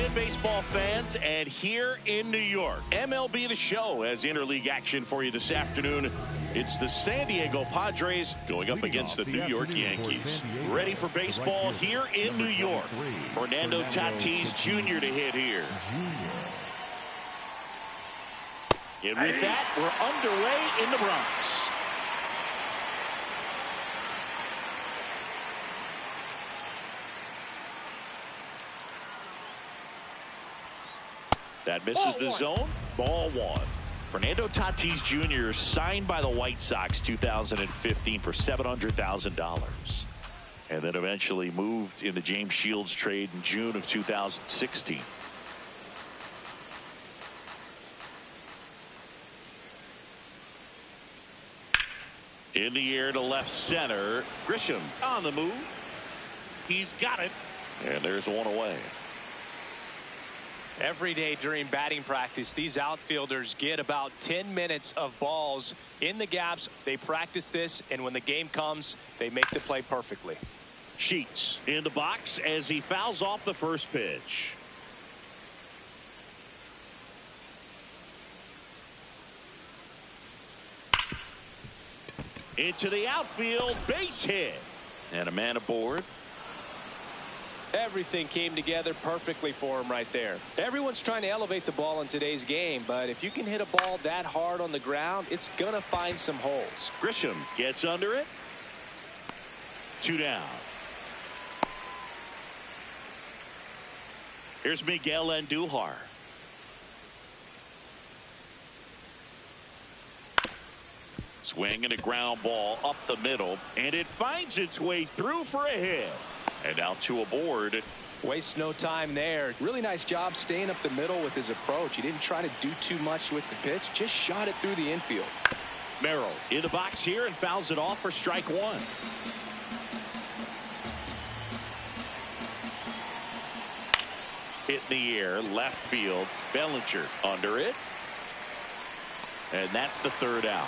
Speaker 1: in, baseball fans, and here in New York, MLB The Show has interleague action for you this afternoon. It's the San Diego Padres going up against the New York Yankees. Ready for baseball here in New York. Fernando Tatis Jr. to hit here. And with that, we're underway in the Bronx. That misses the zone. Ball one. Fernando Tatis Jr. signed by the White Sox 2015 for $700,000. And then eventually moved in the James Shields trade in June of 2016. In the air to left center. Grisham on the move. He's got it. And there's one away.
Speaker 2: Every day during batting practice, these outfielders get about 10 minutes of balls in the gaps. They practice this, and when the game comes, they make the play perfectly.
Speaker 1: Sheets in the box as he fouls off the first pitch. Into the outfield, base hit. And a man aboard.
Speaker 2: Everything came together perfectly for him right there. Everyone's trying to elevate the ball in today's game, but if you can hit a ball that hard on the ground, it's going to find some holes.
Speaker 1: Grisham gets under it. 2 down. Here's Miguel Andujar. Swing and a ground ball up the middle, and it finds its way through for a hit. And now 2 aboard.
Speaker 2: Wastes no time there. Really nice job staying up the middle with his approach. He didn't try to do too much with the pitch, just shot it through the infield.
Speaker 1: Merrill in the box here and fouls it off for strike 1. Hit in the air, left field. Bellinger under it. And that's the 3rd out.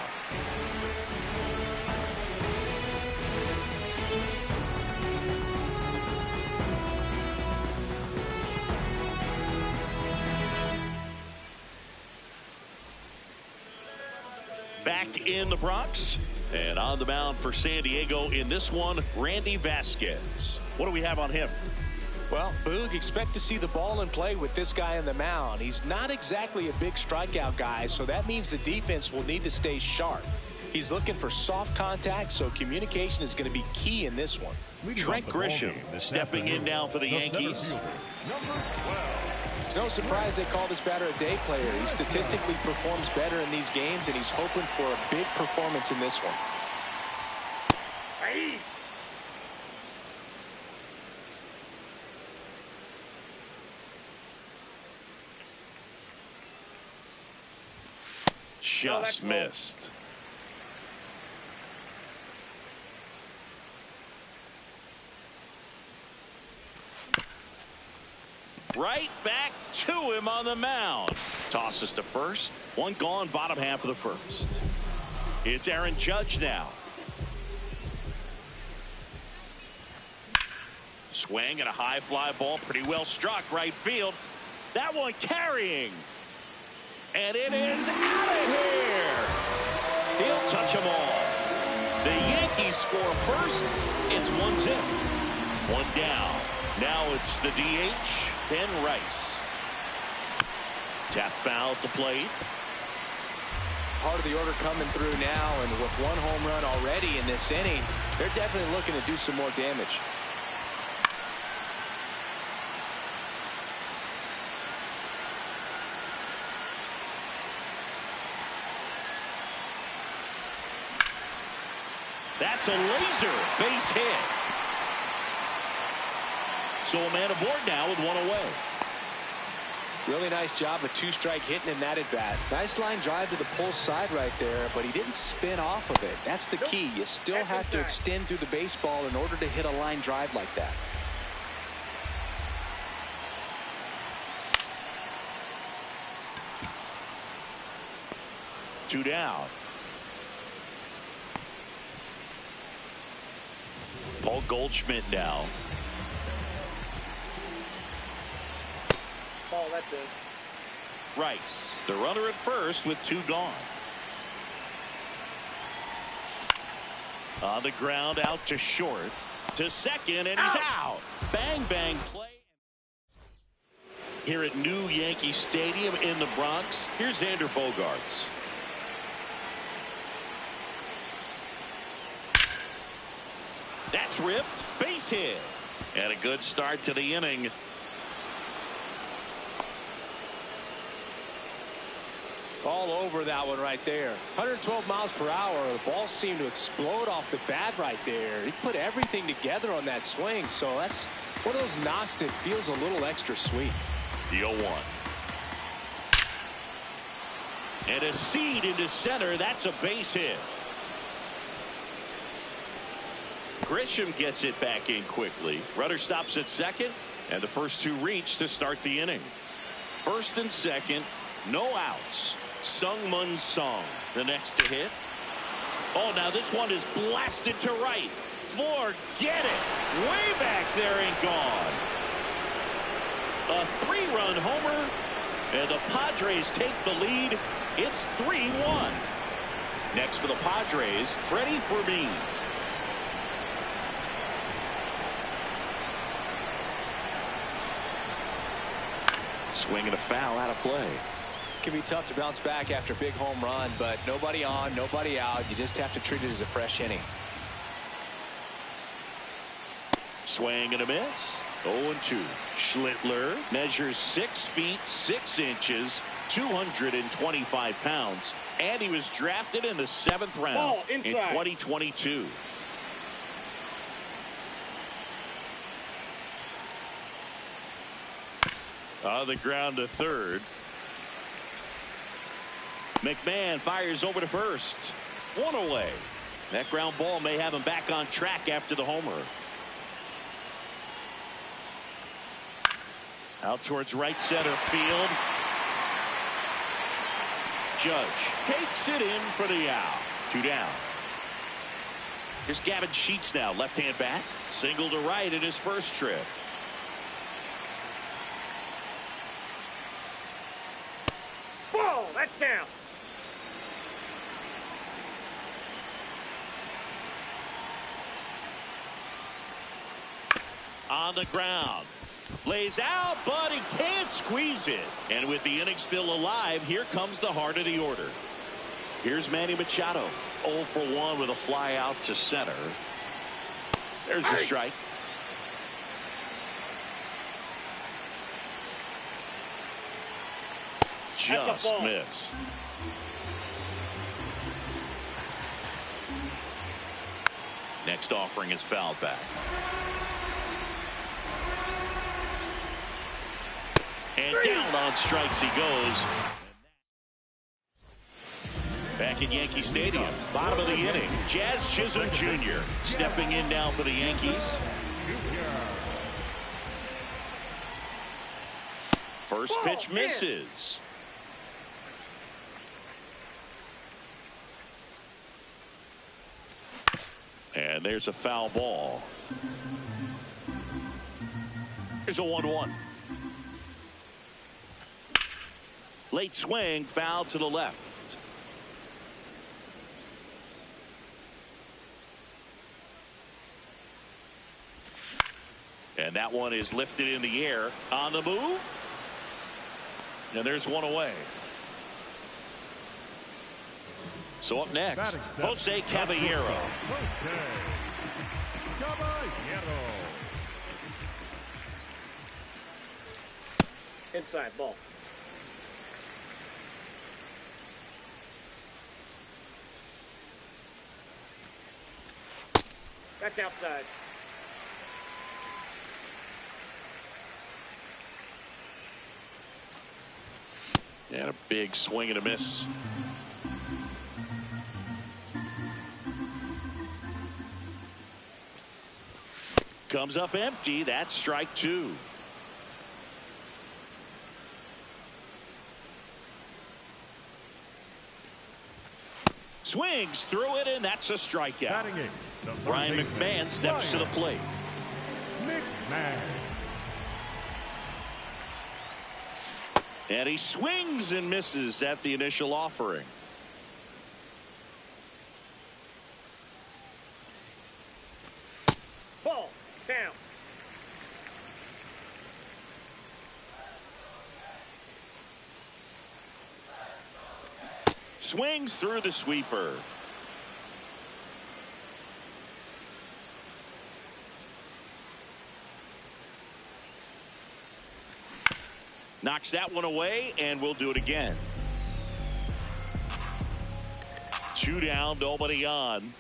Speaker 1: Back in the Bronx and on the mound for San Diego in this one, Randy Vasquez. What do we have on him?
Speaker 2: Well, Boog, expect to see the ball in play with this guy on the mound. He's not exactly a big strikeout guy, so that means the defense will need to stay sharp. He's looking for soft contact, so communication is going to be key in this one.
Speaker 1: Trent Grisham stepping in now for the Yankees.
Speaker 2: It's no surprise they call this batter a day player. He statistically performs better in these games, and he's hoping for a big performance in this one.
Speaker 1: Just missed. Right back to him on the mound. Tosses to first. 1 gone, bottom half of the first. It's Aaron Judge now. Swing and a high fly ball. Pretty well struck right field. That one carrying. And it is out of here. He'll touch them all. The Yankees score first. It's 1-0. 1 down. Now it's the DH, Ben Rice. Tap foul to plate.
Speaker 2: Part of the order coming through now, and with 1 home run already in this inning, they're definitely looking to do some more damage.
Speaker 1: That's a laser base hit. So a man aboard now with 1 away.
Speaker 2: Really nice job of 2-strike hitting in that at bat. Nice line drive to the pull side right there, but he didn't spin off of it. That's the key. You still have to extend through the baseball in order to hit a line drive like that.
Speaker 1: Two down. Paul Goldschmidt now.
Speaker 5: ball, that's it.
Speaker 1: Rice, the runner at first with 2 gone. On the ground, out to short, to second, and he's out. Bang, bang play. Here at New Yankee Stadium in the Bronx, here's Xander Bogaerts. That's ripped. Base hit. And a good start to the inning.
Speaker 2: All over that one right there. 112 miles per hour. The ball seemed to explode off the bat right there. He put everything together on that swing. So that's one of those knocks that feels a little extra sweet.
Speaker 1: The 0-1. And a seed into center. That's a base hit. Grisham gets it back in quickly. Runner stops at second, and the first 2 reach to start the inning. First and second, no outs. Sung-Mun Song, the next to hit. Oh, now this one is blasted to right. Forget it. Way back there and gone. A 3-run homer, and the Padres take the lead. It's 3-1. Next for the Padres, Freddie Fermin. Swing and a foul out of play.
Speaker 2: Can be tough to bounce back after a big home run, but nobody on, nobody out. You just have to treat it as a fresh inning.
Speaker 1: Swing and a miss. 0-2. Schlittler measures 6 feet 6 inches, 225 pounds, and he was drafted in the 7th round in 2022. On the ground to third. McMahon fires over to first. 1 away. That ground ball may have him back on track after the homer. Out towards right center field. Judge takes it in for the out. 2 down. Here's Gavin Sheets now, left-hand bat. Single to right in his first trip.
Speaker 5: Ball, that's down.
Speaker 1: On the ground. Lays out, but he can't squeeze it. And with the inning still alive, here comes the heart of the order. Here's Manny Machado. 0 for 1 with a fly out to center. There's the strike. Just missed. Next offering is fouled back. And down on strikes he goes. Back at Yankee Stadium, bottom of the inning, Jazz Chisholm Jr. stepping in now for the Yankees. First pitch misses. And there's a foul ball. Here's a 1-1. Late swing, foul to the left. And that one is lifted in the air. On the move. And there's 1 away. So up next, Jose Caballero.
Speaker 5: Inside ball. That's outside.
Speaker 1: And a big swing and a miss. Comes up empty. That's strike 2. Swings through it, and that's a strikeout. Ryan McMahon steps to the plate. And he swings and misses at the initial offering.
Speaker 5: Ball down.
Speaker 1: Swings through the sweeper. Knocks that one away, and we'll do it again. 2 down, nobody on.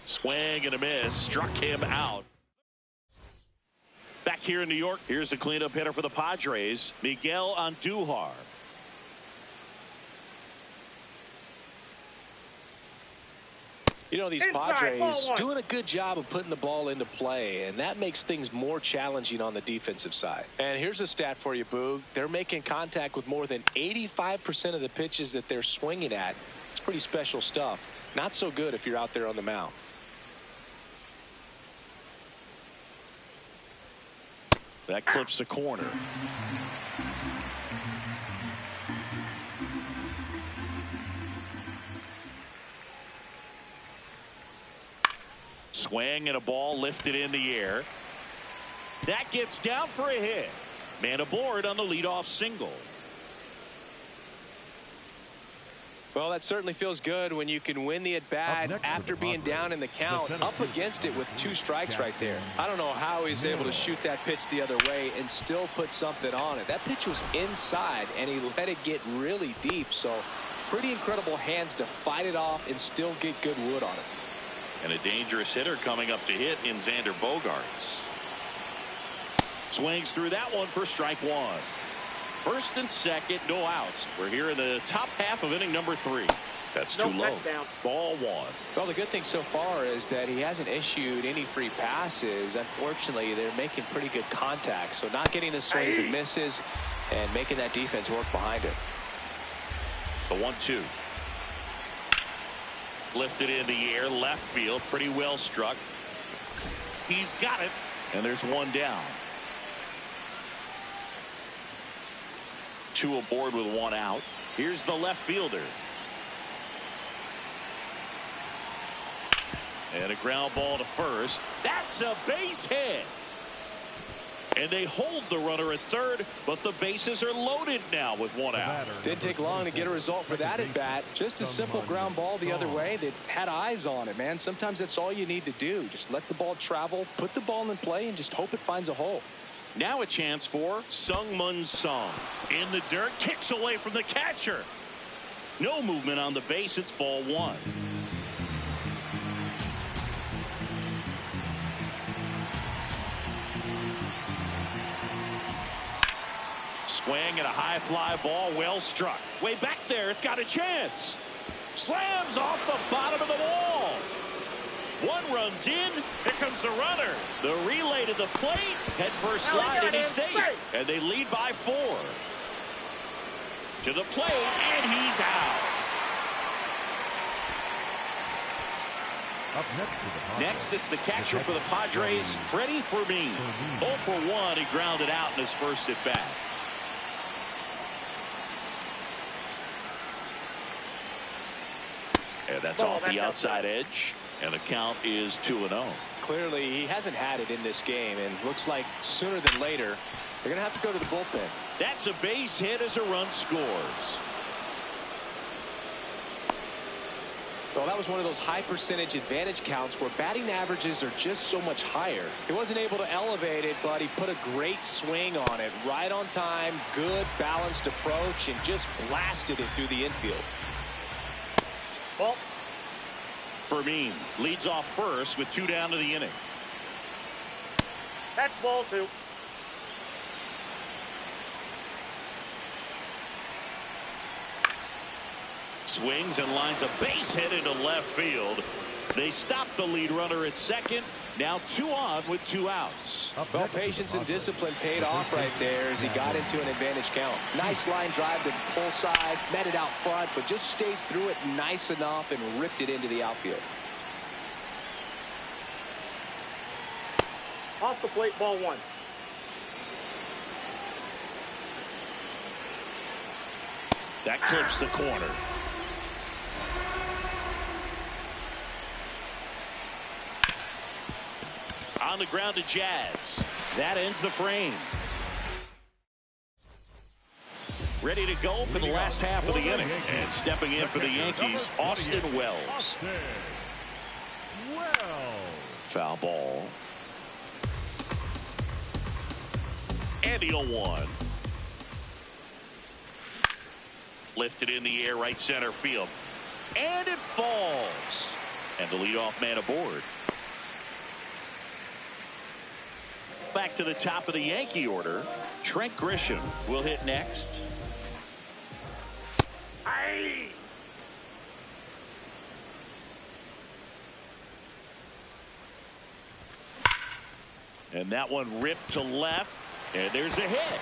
Speaker 1: Swing and a miss. Struck him out. Back here in New York, here's the cleanup hitter for the Padres, Miguel Andujar.
Speaker 2: You know, these
Speaker 5: Inside,
Speaker 2: Padres
Speaker 5: ball
Speaker 2: doing a good job of putting the ball into play, and that makes things more challenging on the defensive side. And here's a stat for you, Boog. They're making contact with more than 85% of the pitches that they're swinging at. It's pretty special stuff. Not so good if you're out there on the mound.
Speaker 1: That clips the corner. Swing and a ball lifted in the air. That gets down for a hit. Man aboard on the leadoff single.
Speaker 2: Well, that certainly feels good when you can win the at-bat after being down in the count, up against it with 2 strikes right there. I don't know how he's able to shoot that pitch the other way and still put something on it. That pitch was inside, and he let it get really deep, so pretty incredible hands to fight it off and still get good wood on it.
Speaker 1: And a dangerous hitter coming up to hit in Xander Bogaerts. Swings through that one for strike 1. First and second, no outs. We're here in the top half of inning number 3. That's too low.
Speaker 5: Touchdown.
Speaker 1: Ball 1.
Speaker 2: Well, the good thing so far is that he hasn't issued any free passes. Unfortunately, they're making pretty good contact. So not getting the swings and misses and making that defense work behind it.
Speaker 1: The 1-2. Lifted in the air, left field, pretty well struck. He's got it, and there's 1 down. 2 aboard with 1 out. Here's the left fielder. And a ground ball to first. That's a base hit. And they hold the runner at third, but the bases are loaded now with 1 out.
Speaker 2: Didn't take long to get a result for that at bat. Just a simple ground ball the other way. They had eyes on it, man. Sometimes that's all you need to do. Just let the ball travel, put the ball in play, and just hope it finds a hole.
Speaker 1: Now a chance for Sung-Mun Sung. In the dirt, kicks away from the catcher. No movement on the base. It's ball 1. Swing and a high fly ball, well struck. Way back there, it's got a chance. Slams off the bottom of the wall. 1 runs in. Here comes the runner. The relay to the plate. Head first slide, and he's safe. And they lead by 4. To the plate, and he's out. Next, it's the catcher for the Padres, Freddie Fermin. 0 for 1, he grounded out in his first at bat. And that's off the outside edge. And the count is 2-0.
Speaker 2: Clearly, he hasn't had it in this game, and looks like sooner than later, they're going to have to go to the bullpen.
Speaker 1: That's a base hit as a run scores.
Speaker 2: Well, that was one of those high percentage advantage counts where batting averages are just so much higher. He wasn't able to elevate it, but he put a great swing on it. Right on time, good balanced approach, and just blasted it through the infield.
Speaker 5: Ball.
Speaker 1: Fermin leads off first with 2 down to the inning.
Speaker 5: That's ball 2.
Speaker 1: Swings and lines a base hit into left field. They stop the lead runner at second. Now 2 on with 2 outs.
Speaker 2: Well, patience and discipline paid off right there as he got into an advantage count. Nice line drive to the pull side, met it out front, but just stayed through it nice enough and ripped it into the outfield.
Speaker 5: Off the plate, ball 1.
Speaker 1: That clips the corner. On the ground to Jazz. That ends the frame. Ready to go for the last half of the inning. And stepping in for the Yankees, Austin Wells. Foul ball. And the 0-1. Lifted in the air, right center field. And it falls. And the leadoff man aboard. Back to the top of the Yankee order. Trent Grisham will hit next. Aye. And that one ripped to left. And there's a hit.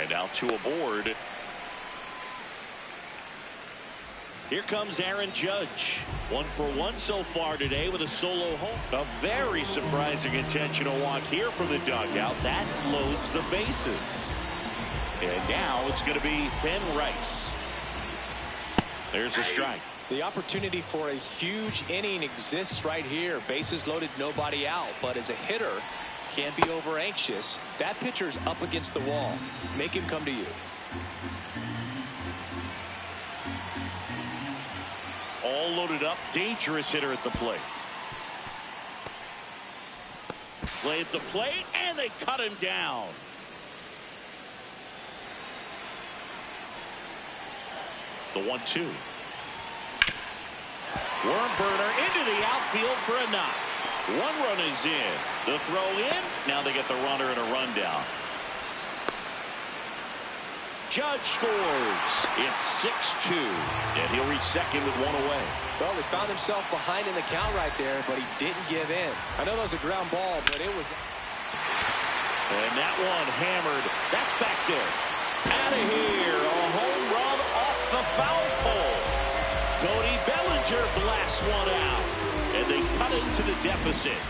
Speaker 1: And now two aboard. Here comes Aaron Judge. 1 for 1 so far today with a solo home. A very surprising intentional walk here from the dugout. That loads the bases. And now it's going to be Ben Rice. There's a strike.
Speaker 2: The opportunity for a huge inning exists right here. Bases loaded, nobody out. But as a hitter, can't be over anxious. That pitcher's up against the wall. Make him come to you.
Speaker 1: All loaded up. Dangerous hitter at the plate. Play at the plate, and they cut him down. The 1-2. Worm burner into the outfield for a knock. 1 run is in. The throw in. Now they get the runner and a rundown. Judge scores. It's 6-2. And he'll reach second with 1 away.
Speaker 2: Well, he found himself behind in the count right there, but he didn't give in. I know that was a ground ball, but it was.
Speaker 1: And that one hammered. That's back there. Out of here. A home run off the foul pole. Cody Bellinger blasts one out. And they cut into the deficit.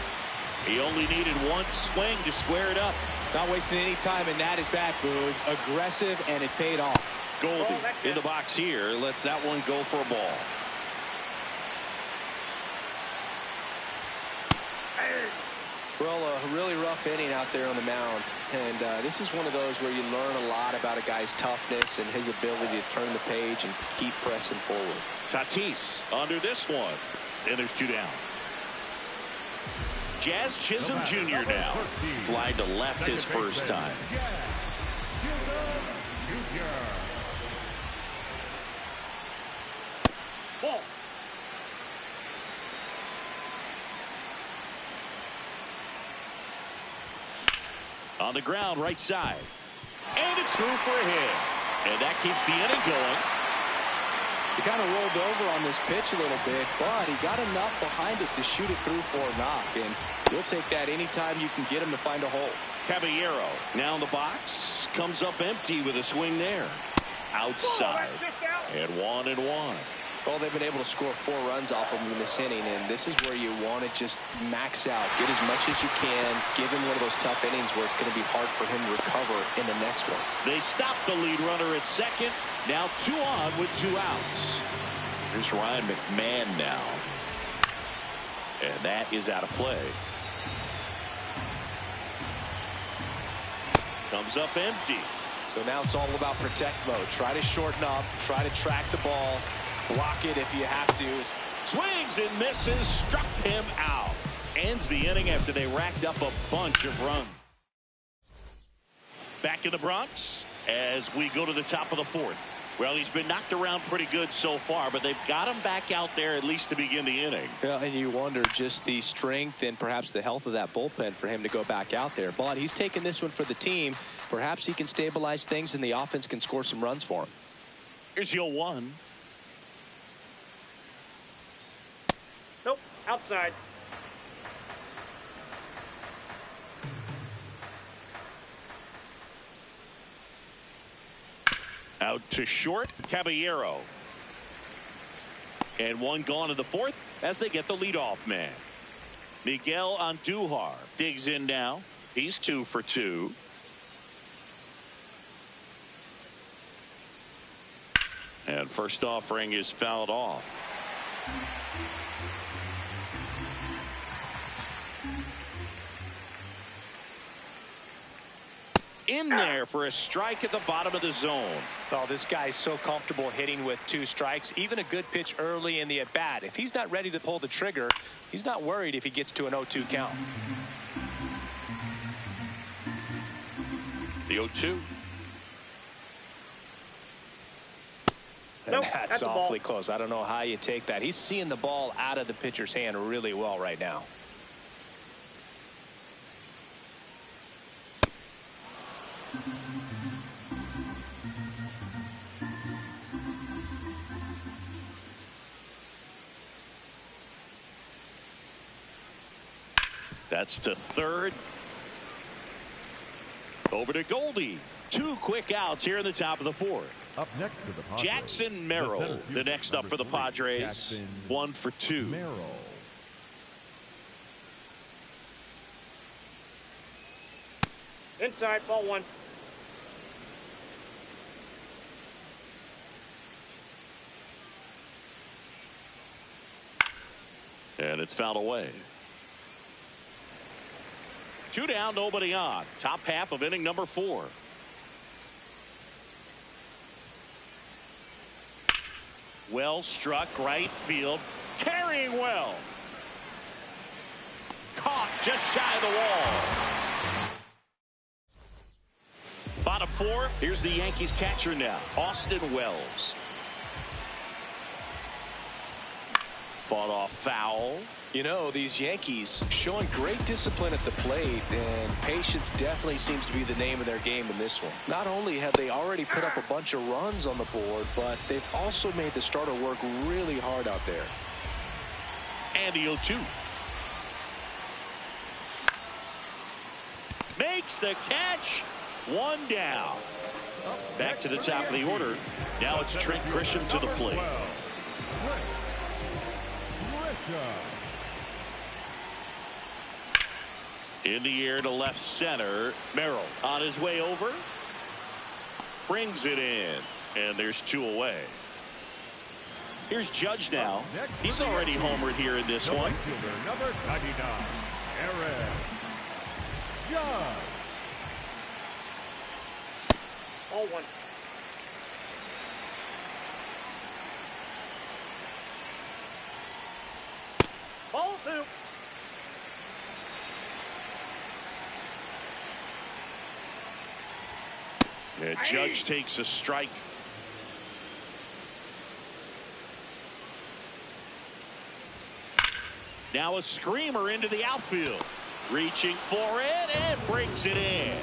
Speaker 1: He only needed 1 swing to square it up.
Speaker 2: Not wasting any time, and that is back, Boog. Aggressive, and it paid off.
Speaker 1: Goldie in the box here. Lets that one go for a ball.
Speaker 2: Well, a really rough inning out there on the mound. And this is one of those where you learn a lot about a guy's toughness and his ability to turn the page and keep pressing forward.
Speaker 1: Tatis under this one. And there's 2 down. Jazz Chisholm Jr. now. Fly to left his first time. Ball. On the ground, right side. And it's through for a hit. And that keeps the inning going.
Speaker 2: He kind of rolled over on this pitch a little bit, but he got enough behind it to shoot it through for a knock. And you'll take that anytime you can get him to find a hole.
Speaker 1: Caballero now in the box. Comes up empty with a swing there. Outside. And 1-1.
Speaker 2: Well, they've been able to score 4 runs off of him in this inning, and this is where you want to just max out. Get as much as you can. Give him one of those tough innings where it's going to be hard for him to recover in the next one.
Speaker 1: They stop the lead runner at second. Now 2 on with 2 outs. Here's Ryan McMahon now. And that is out of play. Comes up empty.
Speaker 2: So now it's all about protect mode. Try to shorten up. Try to track the ball. Block it if you have to.
Speaker 1: Swings and misses. Struck him out. Ends the inning after they racked up a bunch of runs. Back in the Bronx as we go to the top of the 4th. Well, he's been knocked around pretty good so far, but they've got him back out there at least to begin the inning.
Speaker 2: Yeah, and you wonder just the strength and perhaps the health of that bullpen for him to go back out there. But he's taking this one for the team. Perhaps he can stabilize things and the offense can score some runs for him.
Speaker 1: Here's the 0-1.
Speaker 5: Nope, outside.
Speaker 1: Out to short, Caballero. And 1 gone in the 4th as they get the leadoff man. Miguel Andujar digs in now. He's 2 for 2. And first offering is fouled off. In there for a strike at the bottom of the zone.
Speaker 2: Oh, this guy's so comfortable hitting with 2 strikes. Even a good pitch early in the at-bat. If he's not ready to pull the trigger, he's not worried if he gets to an 0-2 count.
Speaker 1: The 0-2.
Speaker 2: And
Speaker 5: Nope,
Speaker 2: that's
Speaker 5: that's a ball.
Speaker 2: awfully close. I don't know how you take that. He's seeing the ball out of the pitcher's hand really well right now.
Speaker 1: That's to third. Over to Goldie. 2 quick outs here in the top of the 4th.
Speaker 8: Up next to the Padres,
Speaker 1: Jackson Merrill, the next up for the Padres.
Speaker 8: Jackson
Speaker 1: 1 for 2.
Speaker 8: Merrill.
Speaker 5: Inside, ball 1.
Speaker 1: And it's fouled away. 2 down, nobody on. Top half of inning number 4. Well struck right field. Carrying well. Caught just shy of the wall. Bottom 4. Here's the Yankees catcher now, Austin Wells. Fought off foul.
Speaker 2: You know, these Yankees showing great discipline at the plate, and patience definitely seems to be the name of their game in this one. Not only have they already put up a bunch of runs on the board, but they've also made the starter work really hard out there.
Speaker 1: And the 0-2. Makes the catch. 1 down. Back to the top of the order. Now it's Trent Grisham to the plate. In the air to left center. Merrill on his way over. Brings it in. And there's 2 away. Here's Judge now. He's already homered here in this one.
Speaker 8: Number 99, Aaron Judge.
Speaker 5: Ball 1. Ball 2.
Speaker 1: And Judge takes a strike. Now a screamer into the outfield. Reaching for it and brings it in.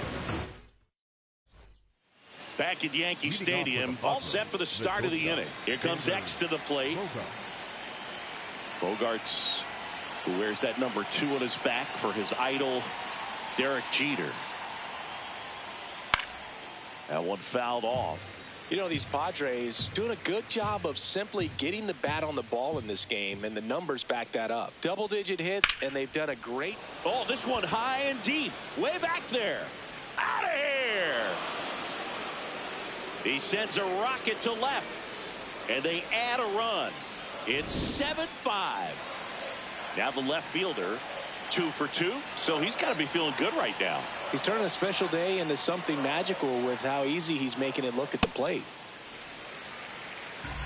Speaker 1: Back at Yankee Stadium, all set for the start of the inning. Here comes X to the plate. Bogarts, who wears that number 2 on his back for his idol, Derek Jeter. That one fouled off.
Speaker 2: You know, these Padres doing a good job of simply getting the bat on the ball in this game, and the numbers back that up. Double-digit hits, and they've done a great...
Speaker 1: Oh, this one high and deep. Way back there. Out of here. He sends a rocket to left, and they add a run. It's 7-5. Now the left fielder, 2 for 2, so he's got to be feeling good right now.
Speaker 2: He's turning a special day into something magical with how easy he's making it look at the plate.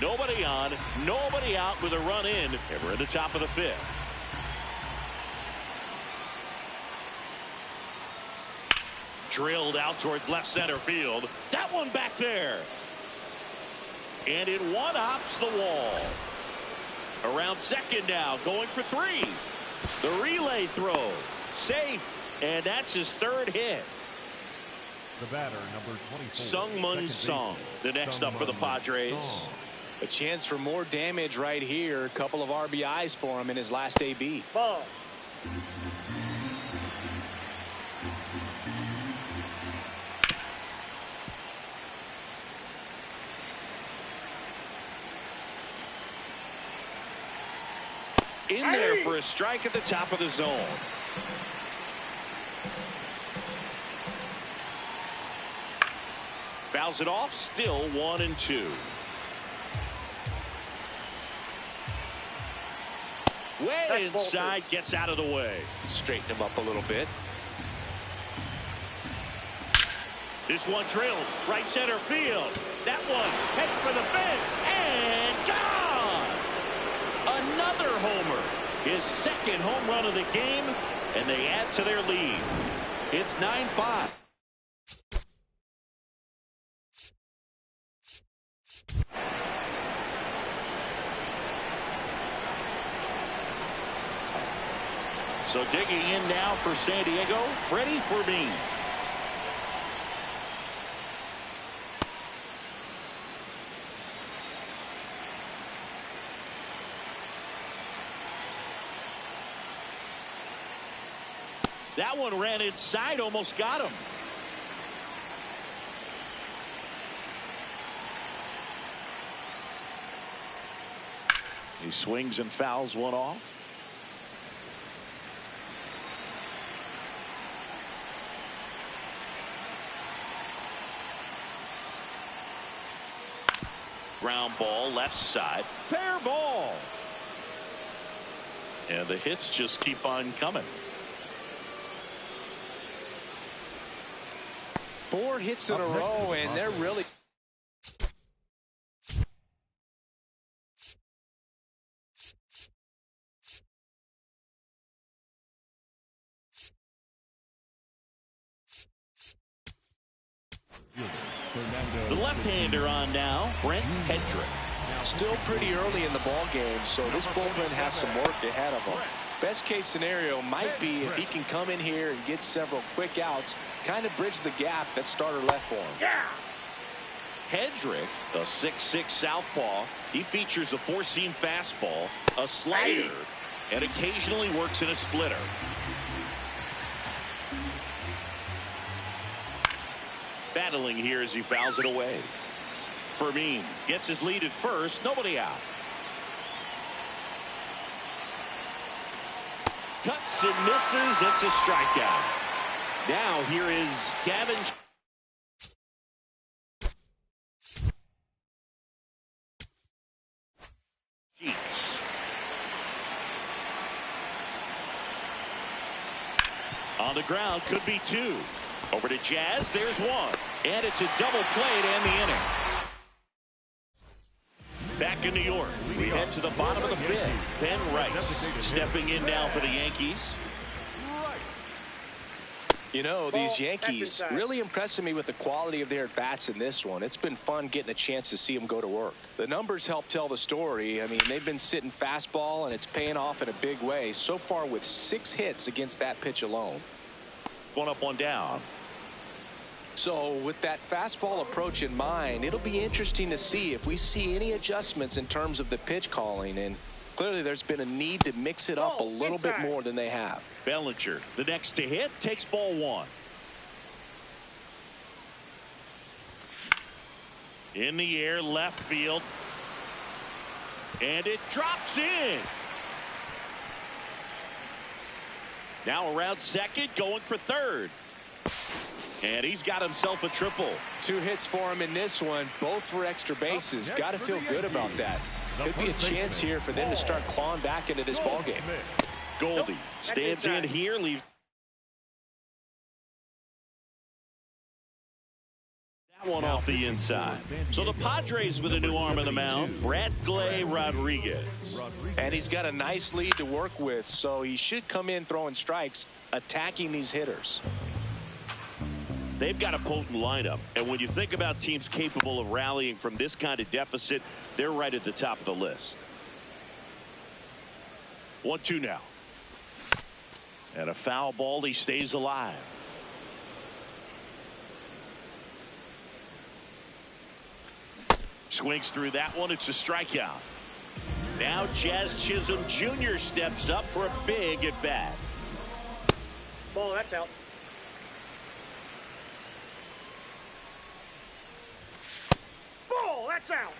Speaker 1: Nobody on, nobody out with a run in, and we're at the top of the 5th. Drilled out towards left center field. That one back there. And it one-hops the wall. Around second now, going for 3. The relay throw. Safe. And that's his 3rd hit.
Speaker 8: The batter, number 24.
Speaker 1: Sung-Mun Song, the next up for the Padres.
Speaker 2: A chance for more damage right here. A couple of RBIs for him in his last AB.
Speaker 5: Ball.
Speaker 1: In there for a strike at the top of the zone. Fouls it off, still 1-2. Way inside, gets out of the way.
Speaker 2: Straighten him up a little bit.
Speaker 1: This one drilled right center field. That one heading for the fence and gone. Another homer. His second home run of the game, and they add to their lead. It's 9-5. So digging in now for San Diego, Freddie Fermin. That one ran inside, almost got him. He swings and fouls one off. Ground ball left side. Fair ball. And the hits just keep on coming.
Speaker 2: 4 hits in a row, and they're really.
Speaker 1: The left-hander on now, Brent Hedrick.
Speaker 2: Still pretty early in the ball game, so this bullpen has some work ahead of them. Best case scenario might be if he can come in here and get several quick outs, kind of bridge the gap that starter left for him.
Speaker 1: Yeah. Hedrick, a 6'6" southpaw. He features a 4-seam fastball, a slider, and occasionally works in a splitter. Battling here as he fouls it away. Fermin gets his lead at first, nobody out. Cuts and misses. It's a strikeout. Now here is Gavin. Sheets. On the ground, could be 2. Over to Jazz. There's 1. And it's a double play to end the inning. Back in New York, we head to the bottom of the 5th. Ben Rice stepping in now for the Yankees.
Speaker 2: You know, these Yankees really impressing me with the quality of their at-bats in this one. It's been fun getting a chance to see them go to work. The numbers help tell the story. I mean, they've been sitting fastball, and it's paying off in a big way. So far with 6 hits against that pitch alone.
Speaker 1: 1 up, 1 down.
Speaker 2: So with that fastball approach in mind, it'll be interesting to see if we see any adjustments in terms of the pitch calling. And clearly there's been a need to mix it up a little bit more than they have.
Speaker 1: Bellinger, the next to hit, takes ball 1. In the air, left field. And it drops in. Now around second, going for third. And he's got himself a triple.
Speaker 2: 2 hits for him in this one, both for extra bases. Got to feel good about that. Could be a chance here for them to start clawing back into this ball game.
Speaker 1: Goldie stands in here, leaves that one off the inside. So the Padres with a new arm on the mound, Bradley Rodriguez.
Speaker 2: And he's got a nice lead to work with, so he should come in throwing strikes, attacking these hitters.
Speaker 1: They've got a potent lineup, and when you think about teams capable of rallying from this kind of deficit, they're right at the top of the list. 1-2 now. And a foul ball, he stays alive. Swings through that one, it's a strikeout. Now Jazz Chisholm Jr. steps up for a big at bat.
Speaker 5: Ball, that's out. Ball, that's out.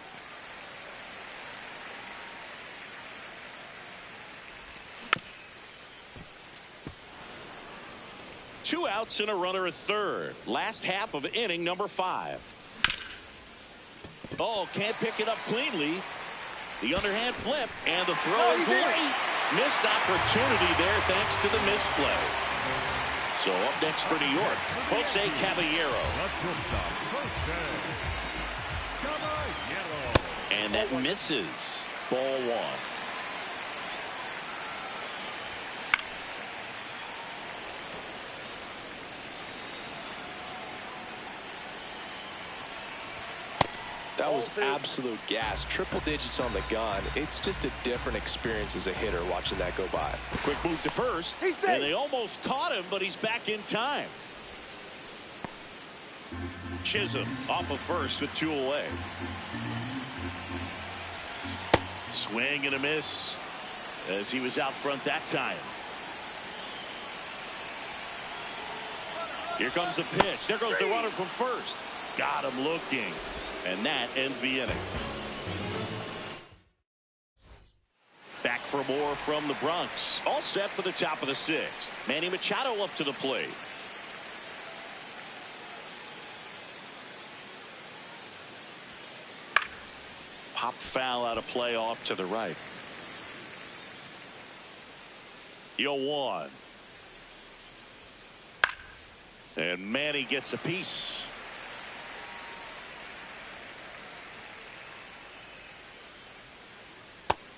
Speaker 1: Two outs and a runner at third. Last half of inning number 5. Oh, can't pick it up cleanly. The underhand flip, and the throw is late. Missed opportunity there thanks to the misplay. So up next for New York, Jose Caballero. And that misses. Ball one.
Speaker 2: That was absolute gas. Triple digits on the gun. It's just a different experience as a hitter watching that go by.
Speaker 1: Quick move to first. And they almost caught him, but he's back in time. Chisholm off of first with 2 away. Swing and a miss as he was out front that time. Here comes the pitch. There goes the runner from first. Got him looking. And that ends the inning. Back for more from the Bronx. All set for the top of the 6th. Manny Machado up to the plate. Pop foul out of play off to the right. 0-1. And Manny gets a piece.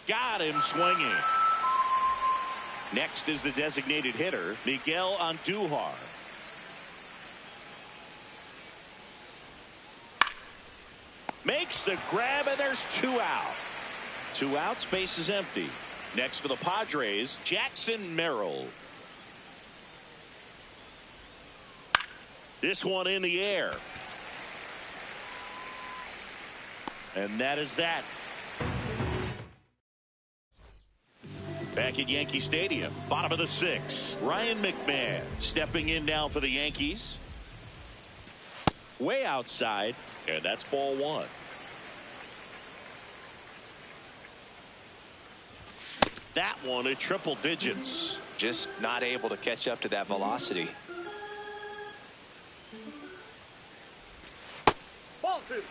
Speaker 1: Got him swinging. Next is the designated hitter, Miguel Andujar. Makes the grab, and there's 2 out. 2 outs, base is empty. Next for the Padres, Jackson Merrill. This one in the air. And that is that. Back at Yankee Stadium, bottom of the 6th. Ryan McMahon stepping in now for the Yankees. Way outside, and that's ball 1. That one at triple digits.
Speaker 2: Just not able to catch up to that velocity.
Speaker 5: Ball 2.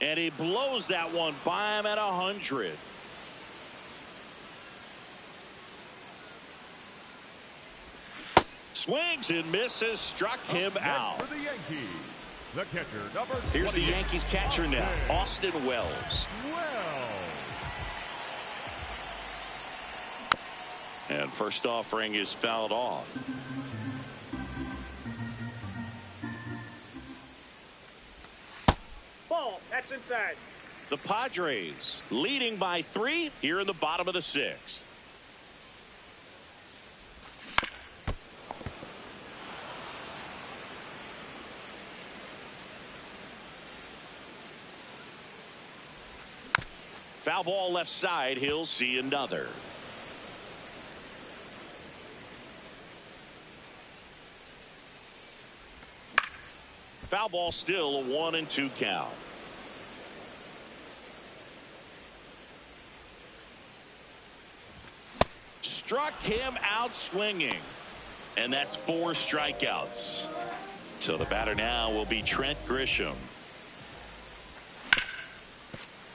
Speaker 1: And he blows that one by him at 100. Swings and misses, struck him out.
Speaker 8: For the Yankees, the catcher, number
Speaker 1: Here's the Yankees catcher now, Austin Wells. And first offering is fouled off.
Speaker 5: Ball. That's inside.
Speaker 1: The Padres leading by 3 here in the bottom of the 6th. Foul ball left side. He'll see another. Foul ball still a 1-2 count. Struck him out swinging. And that's 4 strikeouts. So the batter now will be Trent Grisham.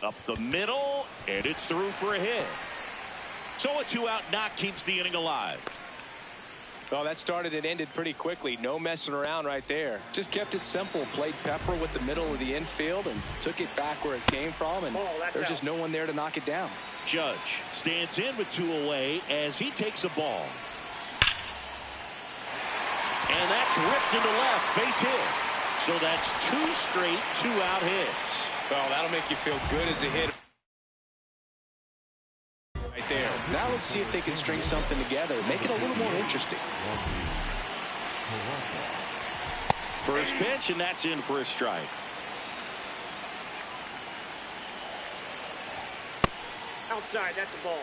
Speaker 1: Up the middle, and it's through for a hit. So a 2-out knock keeps the inning alive.
Speaker 2: Well, that started and ended pretty quickly. No messing around right there. Just kept it simple. Played pepper with the middle of the infield and took it back where it came from. And there's just no one there to knock it down.
Speaker 1: Judge stands in with 2 away as he takes a ball. And that's ripped into left. Base hit. So that's 2 straight 2-out hits.
Speaker 2: Well, that'll make you feel good as a hitter. Right there. Now let's see if they can string something together. Make it a little more interesting.
Speaker 1: First pitch, and that's in for a strike.
Speaker 5: Outside. That's the ball.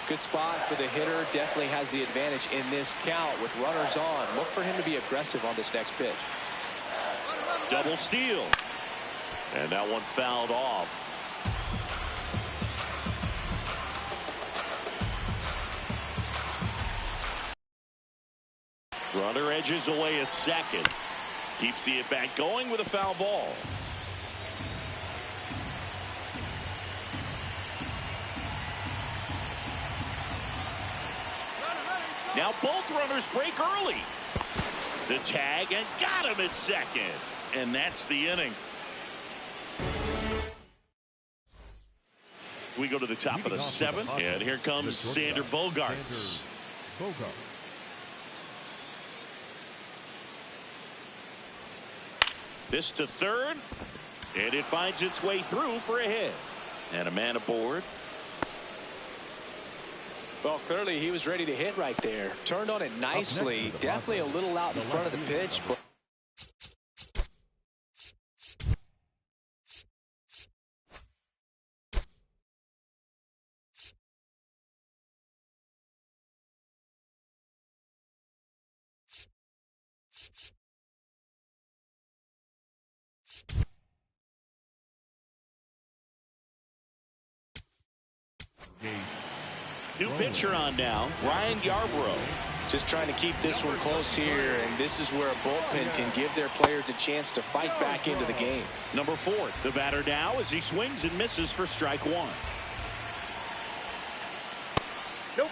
Speaker 2: Good spot for the hitter. Definitely has the advantage in this count with runners on. Look for him to be aggressive on this next pitch.
Speaker 1: Double steal. And that one fouled off. Runner edges away at second. Keeps the at-bat going with a foul ball. Now both runners break early. The tag and got him at second. And that's the inning. We go to the top of the seventh, and here comes Sander Bogaerts. This to third, and it finds its way through for a hit. And a man aboard.
Speaker 2: Well, clearly he was ready to hit right there. Turned on it nicely. Definitely a little out in front of the pitch, but
Speaker 1: new pitcher on now, Ryan Yarbrough.
Speaker 2: just trying to keep this one close here, and this is where a bullpen can give their players a chance to fight back into the game.
Speaker 1: Number 4, the batter now as he swings and misses for strike 1.
Speaker 5: Nope.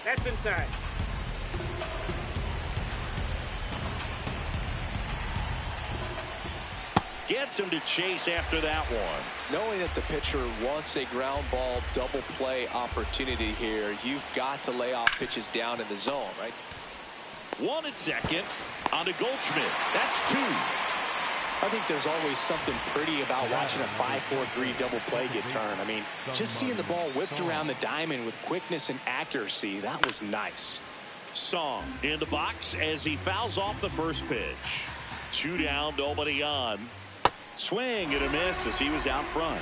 Speaker 5: That's inside.
Speaker 1: Gets him to chase after that one.
Speaker 2: Knowing that the pitcher wants a ground ball double play opportunity here, you've got to lay off pitches down in the zone, right?
Speaker 1: 1 at second on to Goldschmidt. That's 2.
Speaker 2: I think there's always something pretty about watching a 5-4-3 double play get turned. I mean, just seeing the ball whipped around the diamond with quickness and accuracy, that was nice.
Speaker 1: Song in the box as he fouls off the first pitch. 2 down, nobody on. Swing and a miss as he was out front.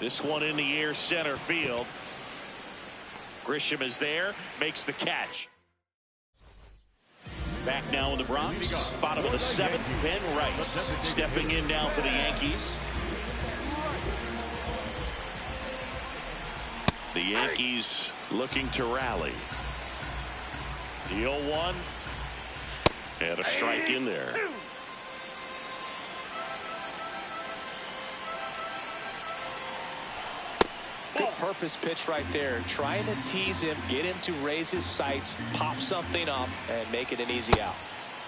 Speaker 1: This one in the air, center field. Grisham is there, makes the catch. Back now in the Bronx, bottom of the 7th, Ben Rice stepping in now for the Yankees. The Yankees looking to rally. The 0-1 and a strike in there.
Speaker 2: Good purpose pitch right there. Trying to tease him, get him to raise his sights, pop something up, and make it an easy out.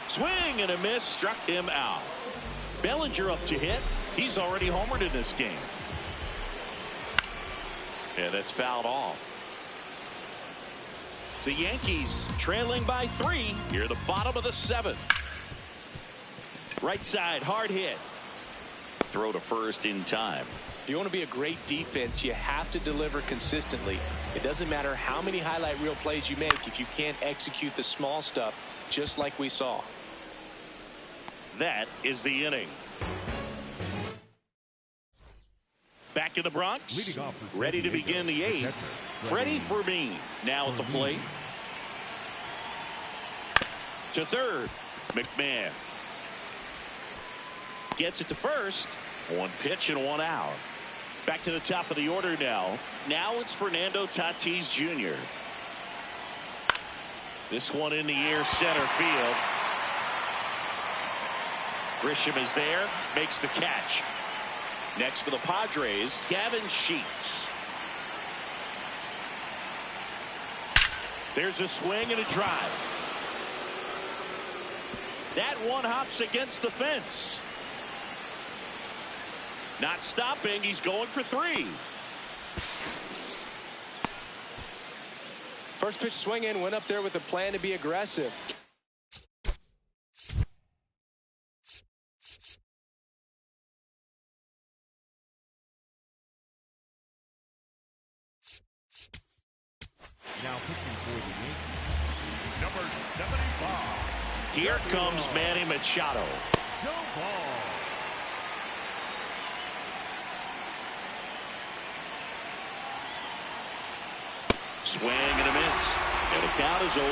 Speaker 1: Swing and a miss, struck him out. Bellinger up to hit. He's already homered in this game. And it's fouled off. The Yankees trailing by 3 near the bottom of the 7th. Right side, hard hit. Throw to first in time.
Speaker 2: If you want to be a great defense, you have to deliver consistently. It doesn't matter how many highlight reel plays you make if you can't execute the small stuff, just like we saw.
Speaker 1: That is the inning. Back in the Bronx, ready to begin the 8th. Freddie Fermin now at the plate. To third, McMahon. Gets it to first. 1 pitch and 1 out. Back to the top of the order now. Now it's Fernando Tatis Jr. This one in the air, center field. Grisham is there, makes the catch. Next for the Padres, Gavin Sheets. There's a swing and a drive. That one hops against the fence. Not stopping, he's going for 3.
Speaker 2: First pitch swinging, went up there with a plan to be aggressive.
Speaker 8: Now pitching for the Yankees, number 75.
Speaker 1: Here comes Manny Machado.
Speaker 8: No ball.
Speaker 1: Swing and a miss. And the count is 0-2.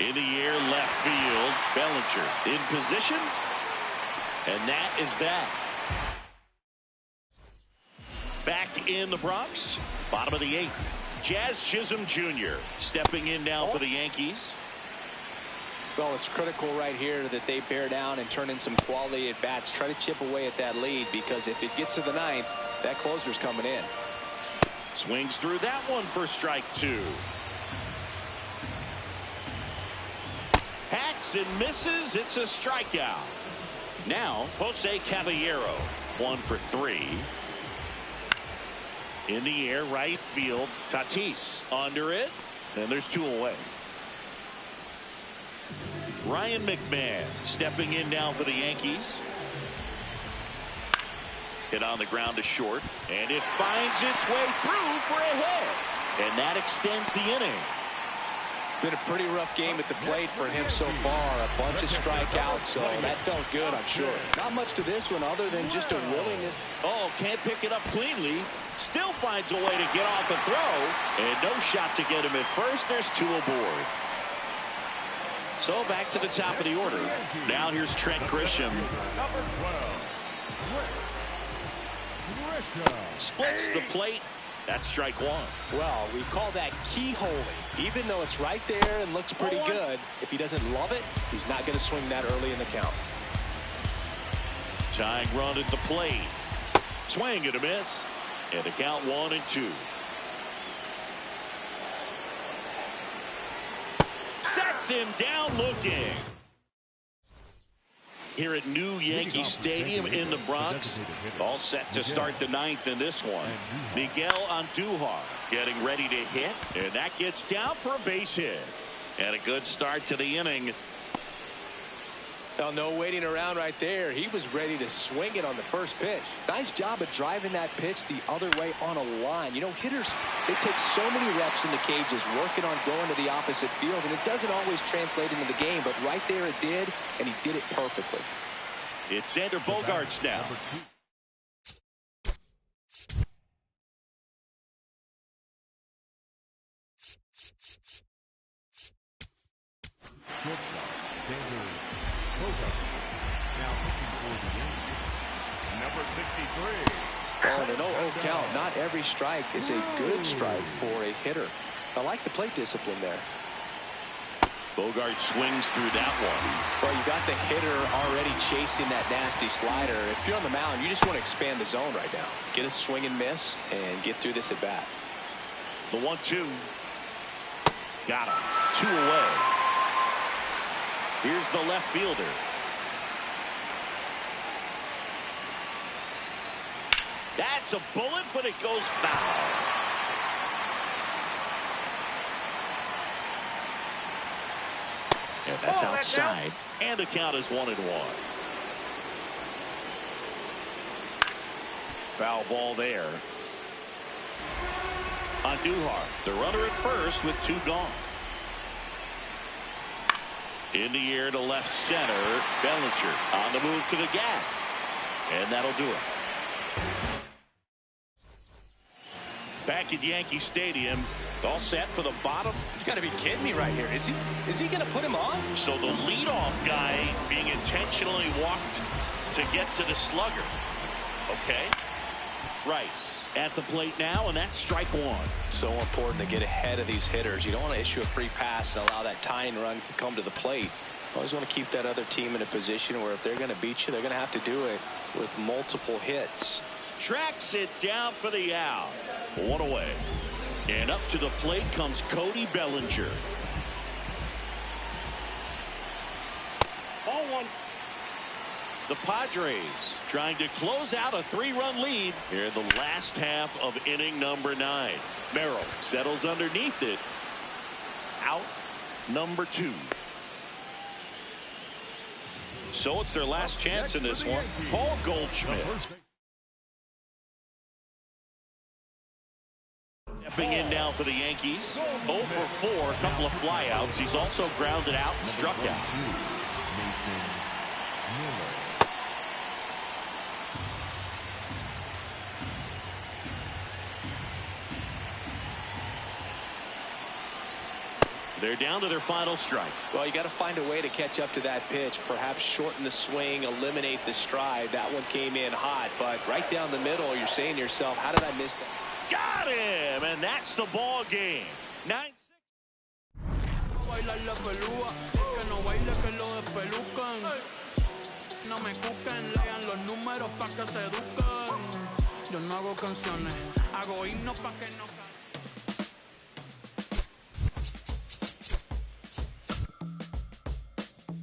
Speaker 1: In the air, left field. Bellinger in position. And that is that. Back in the Bronx, bottom of the 8th. Jazz Chisholm Jr. stepping in now for the Yankees.
Speaker 2: Well, it's critical right here that they bear down and turn in some quality at bats. Try to chip away at that lead, because if it gets to the 9th, that closer's coming in.
Speaker 1: Swings through that one for strike 2. Hacks and misses. It's a strikeout. Now, Jose Caballero, 1 for 3. In the air, right field. Tatis under it. And there's 2 away. Ryan McMahon stepping in now for the Yankees. Hit on the ground to short. And it finds its way through for a hit. And that extends the inning.
Speaker 2: Been a pretty rough game at the plate for him so far. A bunch of strikeouts, so that felt good, I'm sure. Not much to this one other than just a willingness.
Speaker 1: Oh, can't pick it up cleanly. Still finds a way to get off the throw. And no shot to get him at first. There's 2 aboard. So back to the top of the order. Now here's Trent Grisham. Splits the plate. That's strike 1.
Speaker 2: Well, we call that keyholing. Even though it's right there and looks pretty good, if he doesn't love it, he's not going to swing that early in the count.
Speaker 1: Tying run at the plate. Swing and a miss. And the count 1-2. Sets him down looking. Here at New Yankee Stadium in the Bronx. All set to start the 9th in this one. Miguel Andujar getting ready to hit. And that gets down for a base hit. And a good start to the inning.
Speaker 2: Well, no waiting around right there. He was ready to swing it on the first pitch. Nice job of driving that pitch the other way on a line. You know, hitters, they take so many reps in the cages working on going to the opposite field, and it doesn't always translate into the game, but right there it did, and he did it perfectly.
Speaker 1: It's Xander Bogaerts now.
Speaker 8: Number 63.
Speaker 2: Well, in an 0-0 count, not every strike is a good strike for a hitter. I like the plate discipline there.
Speaker 1: Bogaerts swings through that one.
Speaker 2: Well, you got the hitter already chasing that nasty slider. If you're on the mound, you just want to expand the zone right now. Get a swing and miss and get through this at bat.
Speaker 1: The 1-2. Got him. 2 away. Here's the left fielder. That's a bullet, but it goes foul. And that's outside. And the count is 1-1. Foul ball there. Andujar, the runner at first with 2 gone. In the air to left center. Bellinger on the move to the gap. And that'll do it. Back at Yankee Stadium, all set for the bottom.
Speaker 2: You got to be kidding me right here. Is he going to put him on?
Speaker 1: So the leadoff guy being intentionally walked to get to the slugger. Okay. Rice at the plate now, and that's strike 1.
Speaker 2: So important to get ahead of these hitters. You don't want to issue a free pass and allow that tying run to come to the plate. You always want to keep that other team in a position where if they're going to beat you, they're going to have to do it with multiple hits.
Speaker 1: Tracks it down for the out. 1 away. And up to the plate comes Cody Bellinger. Ball 1. The Padres trying to close out a 3-run lead here in the last half of inning number 9. Merrill settles underneath it. Out number 2. So it's their last chance in this one. Paul Goldschmidt. Stepping in now for the Yankees. 0 for 4, a couple of flyouts. He's also grounded out and struck out. They're down to their final strike.
Speaker 2: Well, you got to find a way to catch up to that pitch. Perhaps shorten the swing, eliminate the stride. That one came in hot, but right down the middle, you're saying to yourself, how did I miss that?
Speaker 1: Got him, and that's the ball game. 9-6.
Speaker 3: No me cuquen, lean los números pa' que se eduquen. Yo no hago canciones, hago himnos pa' que no